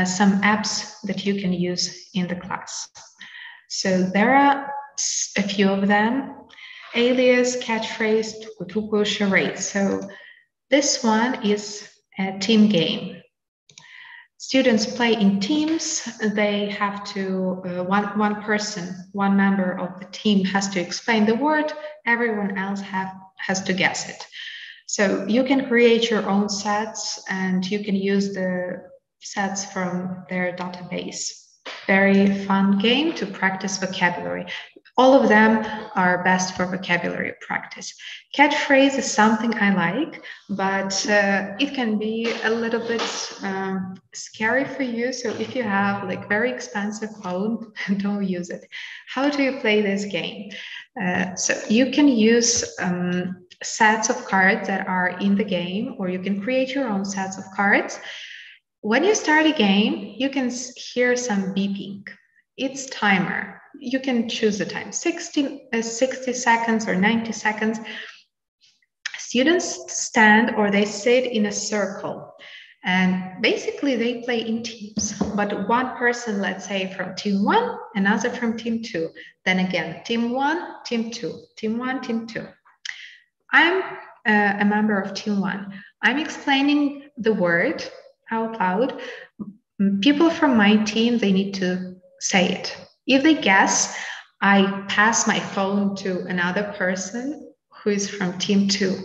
some apps that you can use in the class. So there are a few of them: Alias, Catchphrase, Tuku, Charade. So this one is a team game. Students play in teams. They have to, one member of the team has to explain the word. Everyone else has to guess it. So you can create your own sets and you can use the sets from their database. Very fun game to practice vocabulary. All of them are best for vocabulary practice. Catchphrase is something I like, but it can be a little bit scary for you. So if you have like very expensive phone, don't use it. How do you play this game? So you can use sets of cards that are in the game, or you can create your own sets of cards. When you start a game, you can hear some beeping. It's timer. You can choose the time, 60 seconds or 90 seconds. Students stand or they sit in a circle, and basically they play in teams. But one person, let's say from team 1, another from team 2. Then again, team 1, team 2, team 1, team 2. I'm a member of team 1. I'm explaining the word out loud. People from my team, they need to say it. If they guess, I pass my phone to another person who is from team 2.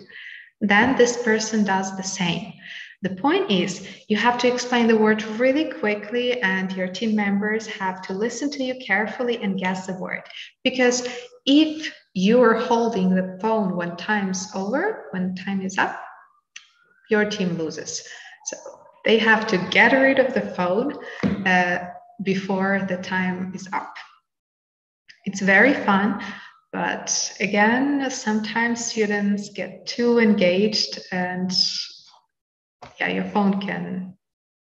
Then this person does the same. The point is, you have to explain the word really quickly, and your team members have to listen to you carefully and guess the word. Because if you are holding the phone when time's over, when time is up, your team loses. So they have to get rid of the phone before the time is up. It's very fun, but again, sometimes students get too engaged and yeah, your phone can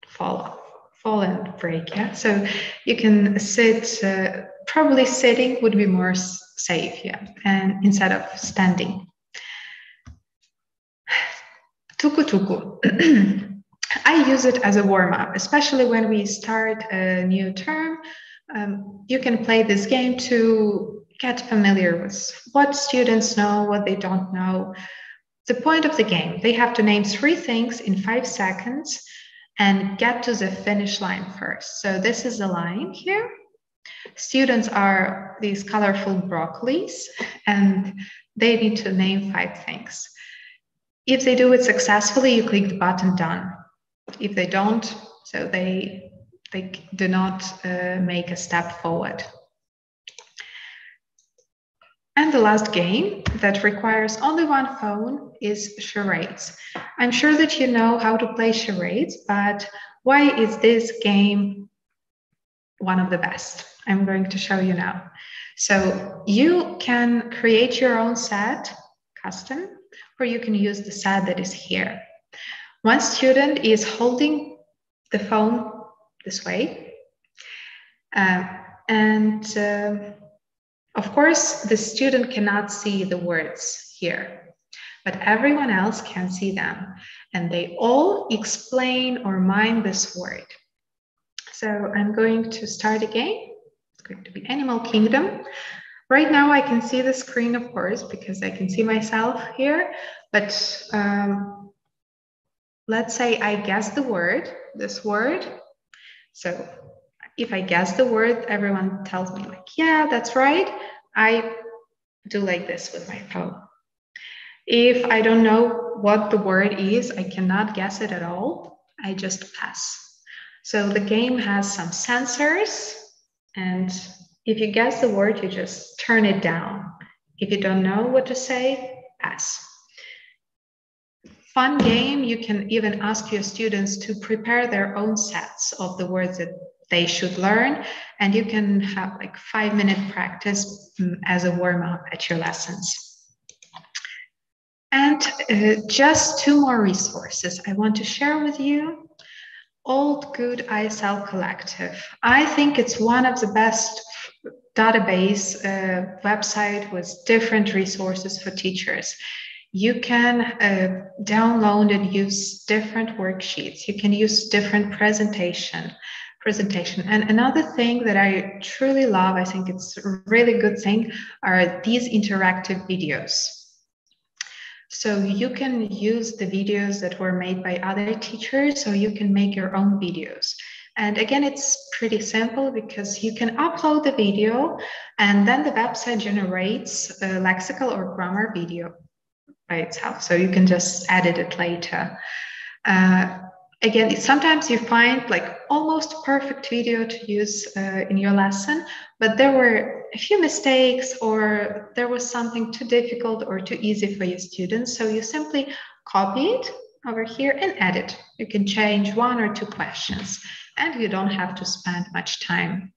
fall and break. Yeah, so you can sit, probably sitting would be more safe, yeah, and instead of standing. Tuku tuku. I use it as a warm-up, especially when we start a new term. You can play this game to get familiar with what students know, what they don't know. The point of the game, they have to name 3 things in 5 seconds and get to the finish line first. So this is the line here. Students are these colorful broccolis, and they need to name 5 things. If they do it successfully, you click the button done. If they don't, so they do not make a step forward. And the last game that requires only 1 phone is charades. I'm sure that you know how to play charades, but why is this game one of the best? I'm going to show you now. So you can create your own set, custom, or you can use the set that is here. One student is holding the phone this way. Of course, the student cannot see the words here, but everyone else can see them. And they all explain or mime this word. So I'm going to start a game. It's going to be Animal Kingdom. Right now I can see the screen, of course, because I can see myself here, but let's say I guess the word, this word. So if I guess the word, everyone tells me like, yeah, that's right. I do like this with my phone. If I don't know what the word is, I cannot guess it at all. I just pass. So the game has some sensors, and if you guess the word, you just turn it down. If you don't know what to say, pass. Fun game, you can even ask your students to prepare their own sets of the words that they should learn, and you can have like 5-minute practice as a warm-up at your lessons. And just 2 more resources I want to share with you. Old good ISLcollective. I think it's one of the best database website with different resources for teachers. You can download and use different worksheets. You can use different presentation. And another thing that I truly love, I think it's a really good thing, are these interactive videos. So you can use the videos that were made by other teachers, or you can make your own videos. And again, it's pretty simple because you can upload the video and then the website generates a lexical or grammar video by itself. So you can just edit it later. Again, sometimes you find like almost perfect video to use in your lesson, but there were a few mistakes or there was something too difficult or too easy for your students. So you simply copy it over here and edit. You can change 1 or 2 questions and you don't have to spend much time.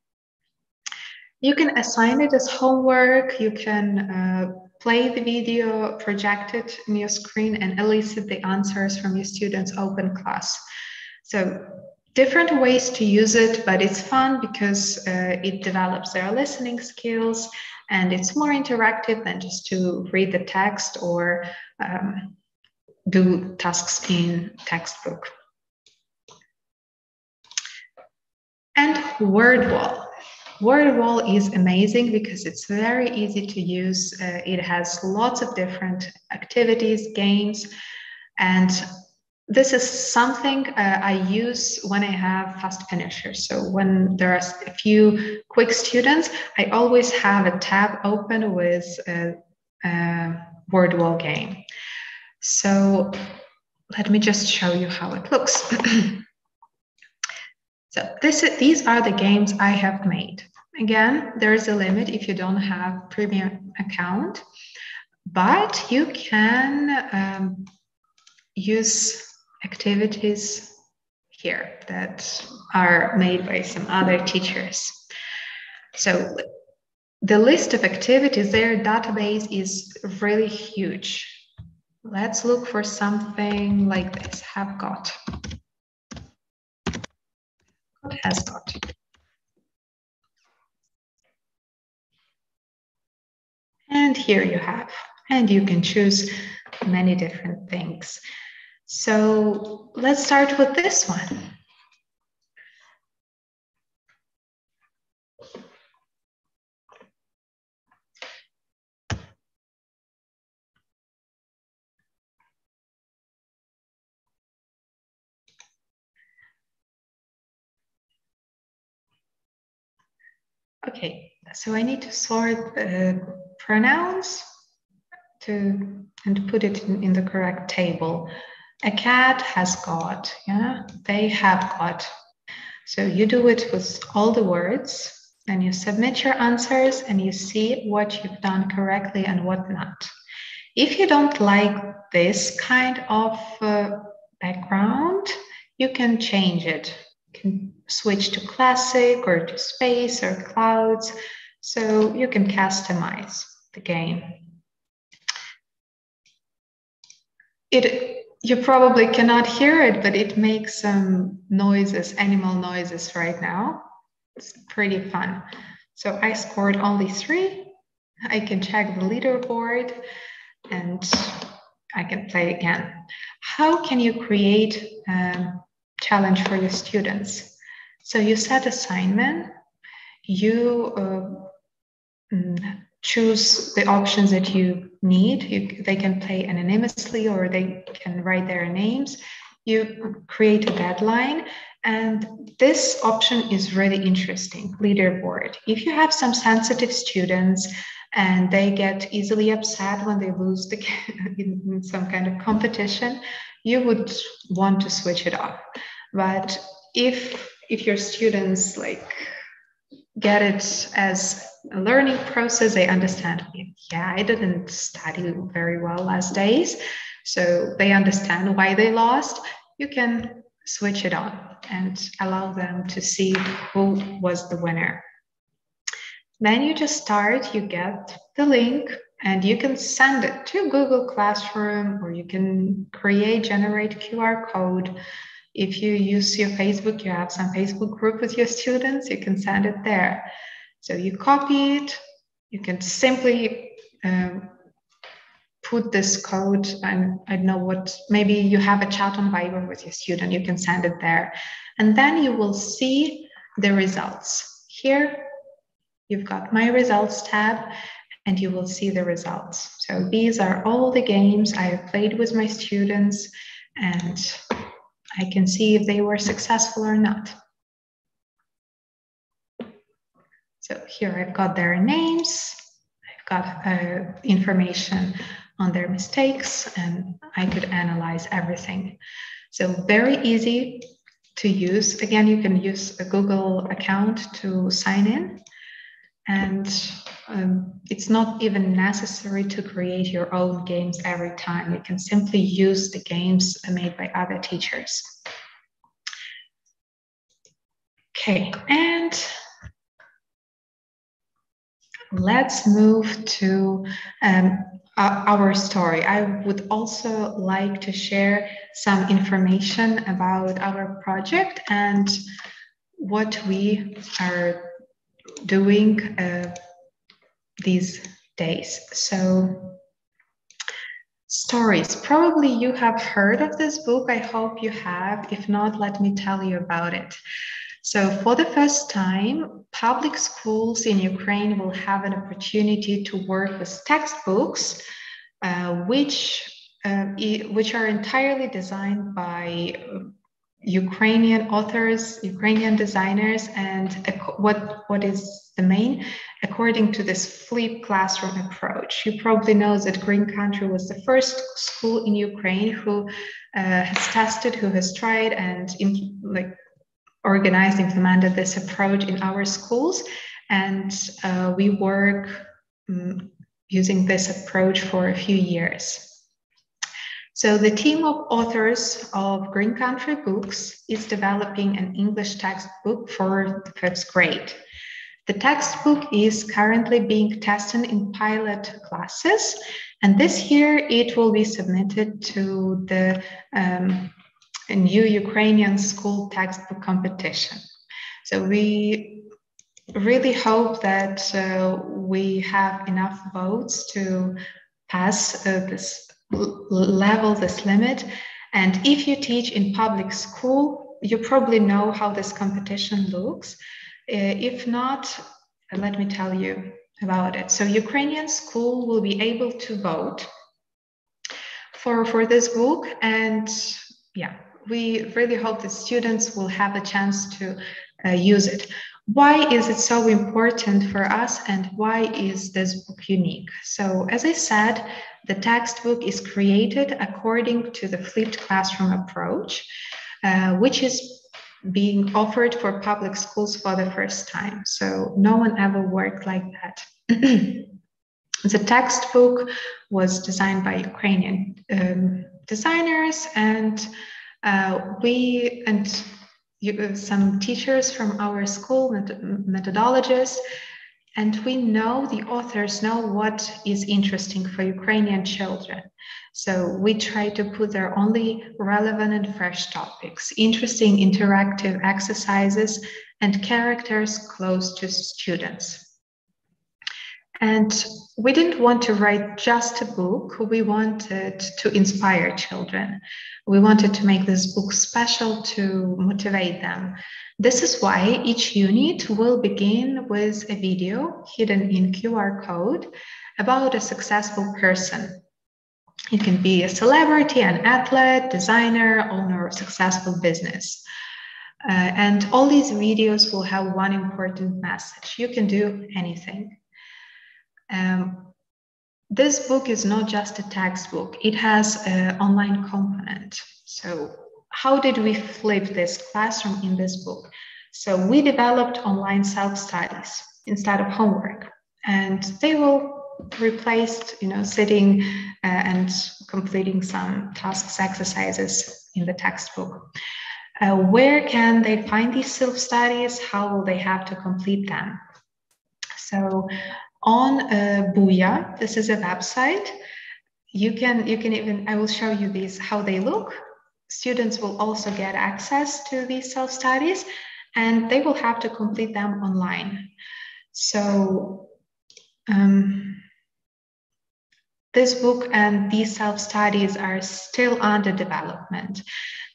You can assign it as homework. You can play the video, project it in your screen and elicit the answers from your students' open class. So different ways to use it, but it's fun because it develops their listening skills and it's more interactive than just to read the text or do tasks in textbook. And wordwall. Wordwall is amazing because it's very easy to use. It has lots of different activities, games, and this is something I use when I have fast finishers. So when there are a few quick students, I always have a tab open with a wordwall game. So let me just show you how it looks. So these are the games I have made. Again, there is a limit if you don't have premium account, but you can use activities here that are made by some other teachers. So the list of activities, their database is really huge. Let's look for something like this. Have got. What has got? And here you have, and you can choose many different things. So let's start with this one. Okay, so I need to sort the pronouns and put it in the correct table. A cat has got, yeah, they have got. So you do it with all the words and you submit your answers and you see what you've done correctly and what not. If you don't like this kind of background, you can change it. You can switch to classic or to space or clouds. So you can customize the game. You probably cannot hear it, but it makes some noises, animal noises right now. It's pretty fun. So I scored only 3. I can check the leaderboard and I can play again. How can you create a challenge for your students? So you set assignment, you choose the options that you need. They can play anonymously or they can write their names. You create a deadline, and this option is really interesting, leaderboard. If you have some sensitive students and they get easily upset when they lose in some kind of competition, you would want to switch it off. But if your students get it as a learning process, they understand, yeah, I didn't study very well last days, so they understand why they lost, you can switch it on and allow them to see who was the winner. Then you just start, you get the link, and you can send it to Google Classroom, or you can generate QR code. If you use your Facebook, you have some Facebook group with your students, you can send it there. So you copy it, you can simply put this code, and I don't know what, maybe you have a chat on Viber with your student, you can send it there. And then you will see the results. Here, you've got My Results tab, and you will see the results. So these are all the games I have played with my students, and I can see if they were successful or not. So here I've got their names, I've got information on their mistakes, and I could analyze everything. So very easy to use. Again, you can use a Google account to sign in, and it's not even necessary to create your own games every time. You can simply use the games made by other teachers. Okay, and let's move to our story. I would also like to share some information about our project and what we are doing these days. So, stories. Probably you have heard of this book. I hope you have. If not, let me tell you about it. So for the first time, public schools in Ukraine will have an opportunity to work with textbooks, which are entirely designed by Ukrainian authors, Ukrainian designers, and what is the main? According to this flipped classroom approach. You probably know that Green Country was the first school in Ukraine who has tested, who has tried and organized, implemented this approach in our schools. And we work using this approach for a few years. So the team of authors of Green Country Books is developing an English textbook for the 5th grade. The textbook is currently being tested in pilot classes, and this year it will be submitted to the new Ukrainian school textbook competition. So we really hope that we have enough votes to pass this limit. And if you teach in public school, you probably know how this competition looks. If not, let me tell you about it. So Ukrainian school will be able to vote for this book, and yeah, we really hope that students will have a chance to use it. Why is it so important for us, and why is this book unique? So as I said, the textbook is created according to the flipped classroom approach, which is being offered for public schools for the first time. So no one ever worked like that. The textbook was designed by Ukrainian designers, and some teachers from our school, methodologists, and we know the authors know what is interesting for Ukrainian children. So we try to put there only relevant and fresh topics, interesting interactive exercises, and characters close to students. And we didn't want to write just a book. We wanted to inspire children. We wanted to make this book special to motivate them. This is why each unit will begin with a video hidden in QR code about a successful person. It can be a celebrity, an athlete, designer, owner of a successful business. And all these videos will have one important message. You can do anything. This book is not just a textbook. It has an online component. So how did we flip this classroom in this book? So we developed online self-studies instead of homework. And they will replace, sitting and completing some tasks, exercises in the textbook. Where can they find these self-studies? How will they have to complete them? So on Booyah, this is a website. You can even, I will show you these, how they look. Students will also get access to these self-studies, and they will have to complete them online. So this book and these self-studies are still under development,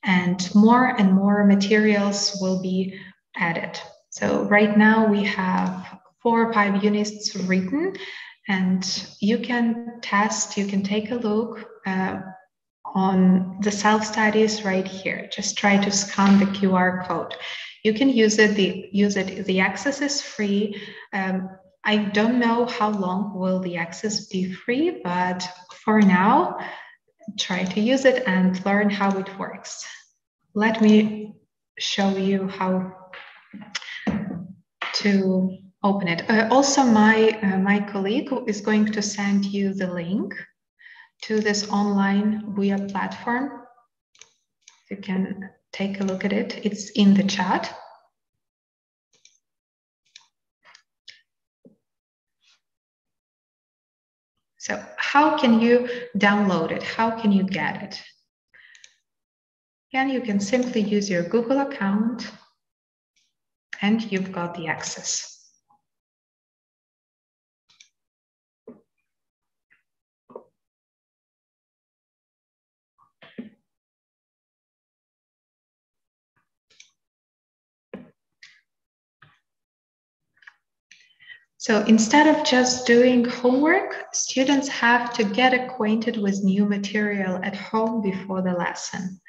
and more materials will be added. So right now we have 4 or 5 units written, and you can test, you can take a look on the self-studies right here. Just try to scan the QR code. You can use it, the access is free. I don't know how long will the access be free, but for now, try to use it and learn how it works. Let me show you how to open it. Also, my colleague is going to send you the link to this online Booyah platform. You can take a look at it. It's in the chat. So how can you download it? How can you get it? Again, you can simply use your Google account and you've got the access. So instead of just doing homework, students have to get acquainted with new material at home before the lesson.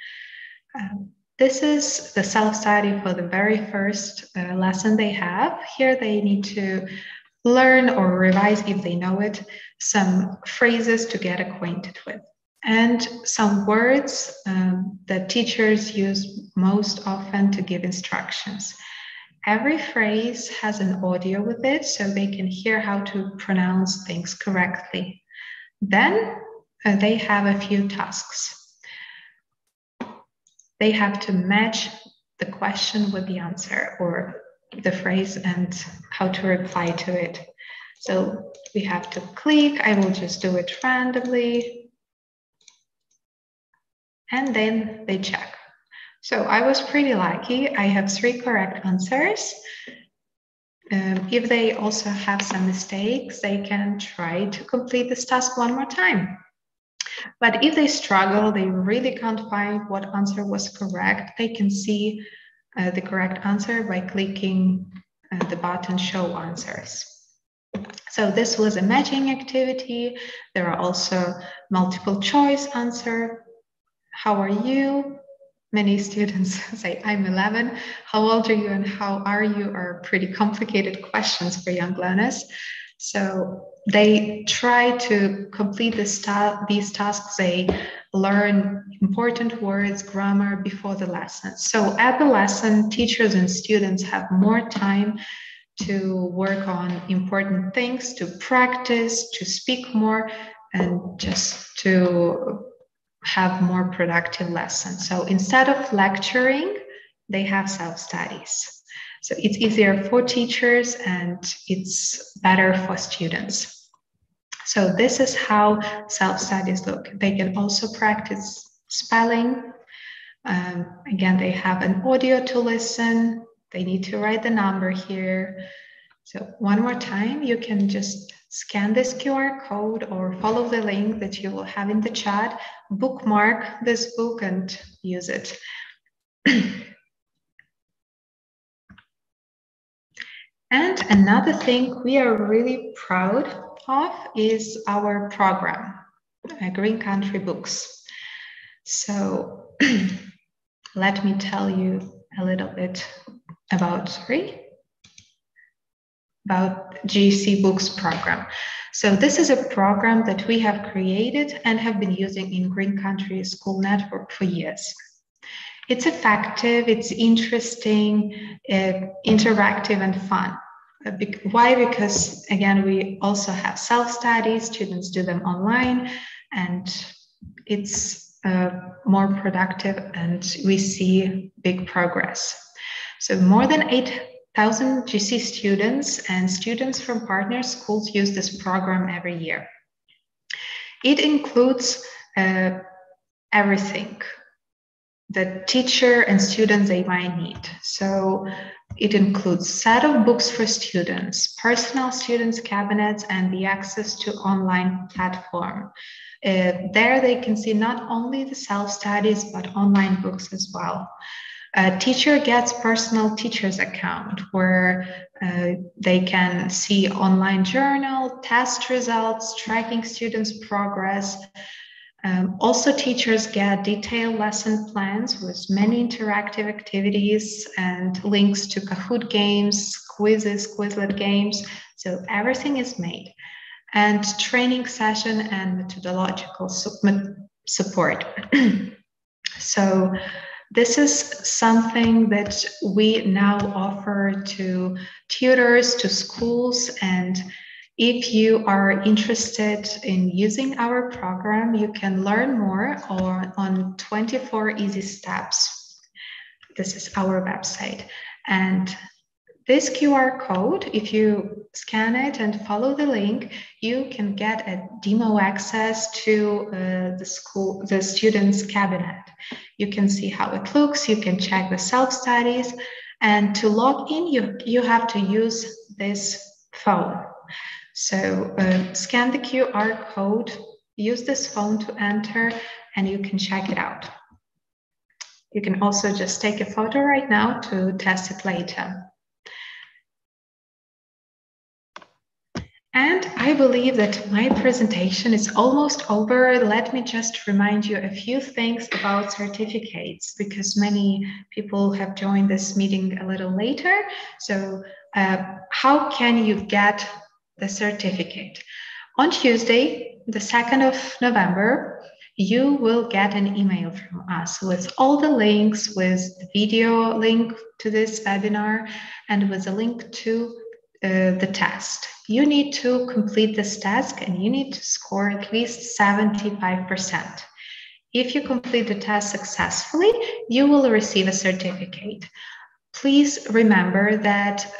This is the self-study for the very first lesson they have. Here they need to learn or revise, if they know it, some phrases to get acquainted with, and some words that teachers use most often to give instructions. Every phrase has an audio with it, so they can hear how to pronounce things correctly. Then they have a few tasks. They have to match the question with the answer, or the phrase and how to reply to it. So we have to click. I will just do it randomly. And then they check. So I was pretty lucky. I have 3 correct answers. If they also have some mistakes, they can try to complete this task one more time. But if they struggle, they really can't find what answer was correct, they can see the correct answer by clicking the button Show Answers. So this was a matching activity. There are also multiple choice answer. How are you? Many students say, I'm 11. How old are you and how are you are pretty complicated questions for young learners. So they try to complete these tasks. They learn important words, grammar before the lesson. So at the lesson, teachers and students have more time to work on important things, to practice, to speak more, and just to have more productive lessons. So instead of lecturing, they have self-studies. So it's easier for teachers and it's better for students. So this is how self-studies look. They can also practice spelling. Again, they have an audio to listen. They need to write the number here. So one more time, you can just scan this QR code or follow the link that you will have in the chat, bookmark this book and use it. And another thing we are really proud of is our program, Green Country Books. So let me tell you a little bit about GC Books program. So this is a program that we have created and have been using in Green Country School Network for years. It's effective, it's interesting, interactive and fun. Why? Because again, we also have self-study, students do them online, and it's more productive and we see big progress. So more than 8,000 GC students and students from partner schools use this program every year. It includes everything that teacher and students they might need. So it includes set of books for students, personal students cabinets, and the access to online platform. There they can see not only the self-studies, but online books as well. A teacher gets personal teacher's account where they can see online journal, test results, tracking students' progress. Also, teachers get detailed lesson plans with many interactive activities and links to Kahoot games, quizzes, Quizlet games. So everything is made. And training session and methodological support. So this is something that we now offer to tutors, to schools, and if you are interested in using our program, you can learn more on 24 Easy Steps. This is our website. And this QR code, if you scan it and follow the link, you can get a demo access to the student's cabinet. You can see how it looks, you can check the self-studies, and to log in, you have to use this phone. So scan the QR code, use this phone to enter, and you can check it out. You can also just take a photo right now to test it later. And I believe that my presentation is almost over. Let me just remind you a few things about certificates, because many people have joined this meeting a little later. So how can you get the certificate? On Tuesday, the 2nd of November, you will get an email from us with all the links, with the video link to this webinar, and with a link to the test. You need to complete this task and you need to score at least 75%. If you complete the test successfully, you will receive a certificate. Please remember that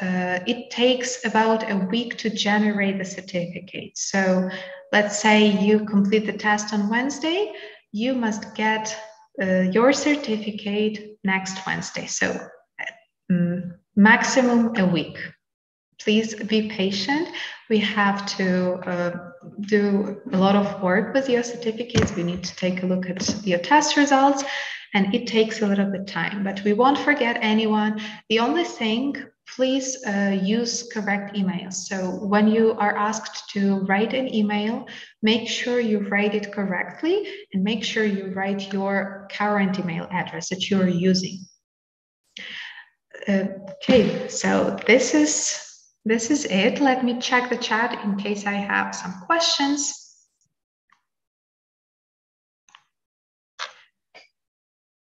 it takes about a week to generate the certificate. So let's say you complete the test on Wednesday, you must get your certificate next Wednesday. So maximum a week. Please be patient. We have to do a lot of work with your certificates. We need to take a look at your test results, and it takes a little bit of time, but we won't forget anyone. The only thing, please use correct emails. So when you are asked to write an email, make sure you write it correctly and make sure you write your current email address that you are using. Okay, so this is it. Let me check the chat in case I have some questions.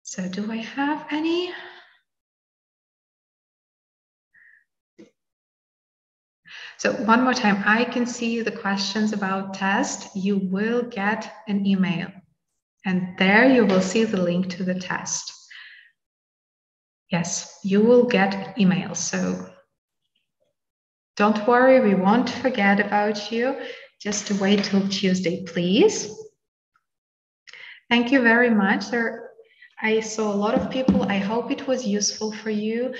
So do I have any? So one more time, I can see the questions about test. You will get an email and there you will see the link to the test. Yes, you will get emails. So don't worry, we won't forget about you. Just wait till Tuesday, please. Thank you very much. I saw a lot of people. I hope it was useful for you.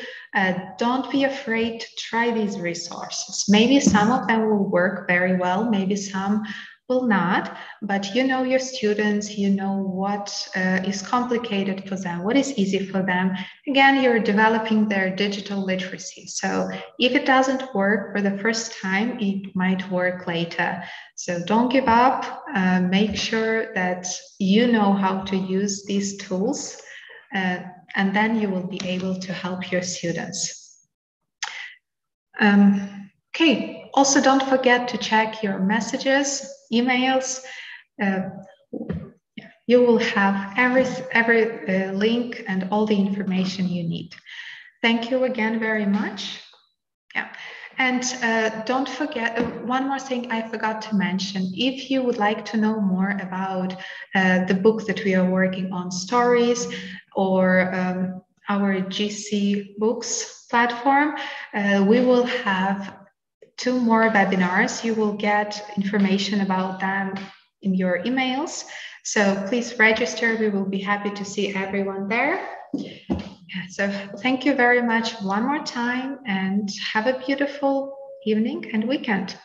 Don't be afraid to try these resources. Maybe some of them will work very well, maybe some will not, but you know your students, you know what is complicated for them, what is easy for them. Again, you're developing their digital literacy. So if it doesn't work for the first time, it might work later. So don't give up. Make sure that you know how to use these tools, and then you will be able to help your students. Okay. Also, don't forget to check your messages, emails. You will have every link and all the information you need. Thank you again very much. Yeah. And don't forget, one more thing I forgot to mention. If you would like to know more about the book that we are working on, Stories, or our GC Books platform, we will have 2 more webinars. You will get information about them in your emails. So please register. We will be happy to see everyone there. So thank you very much one more time, and have a beautiful evening and weekend.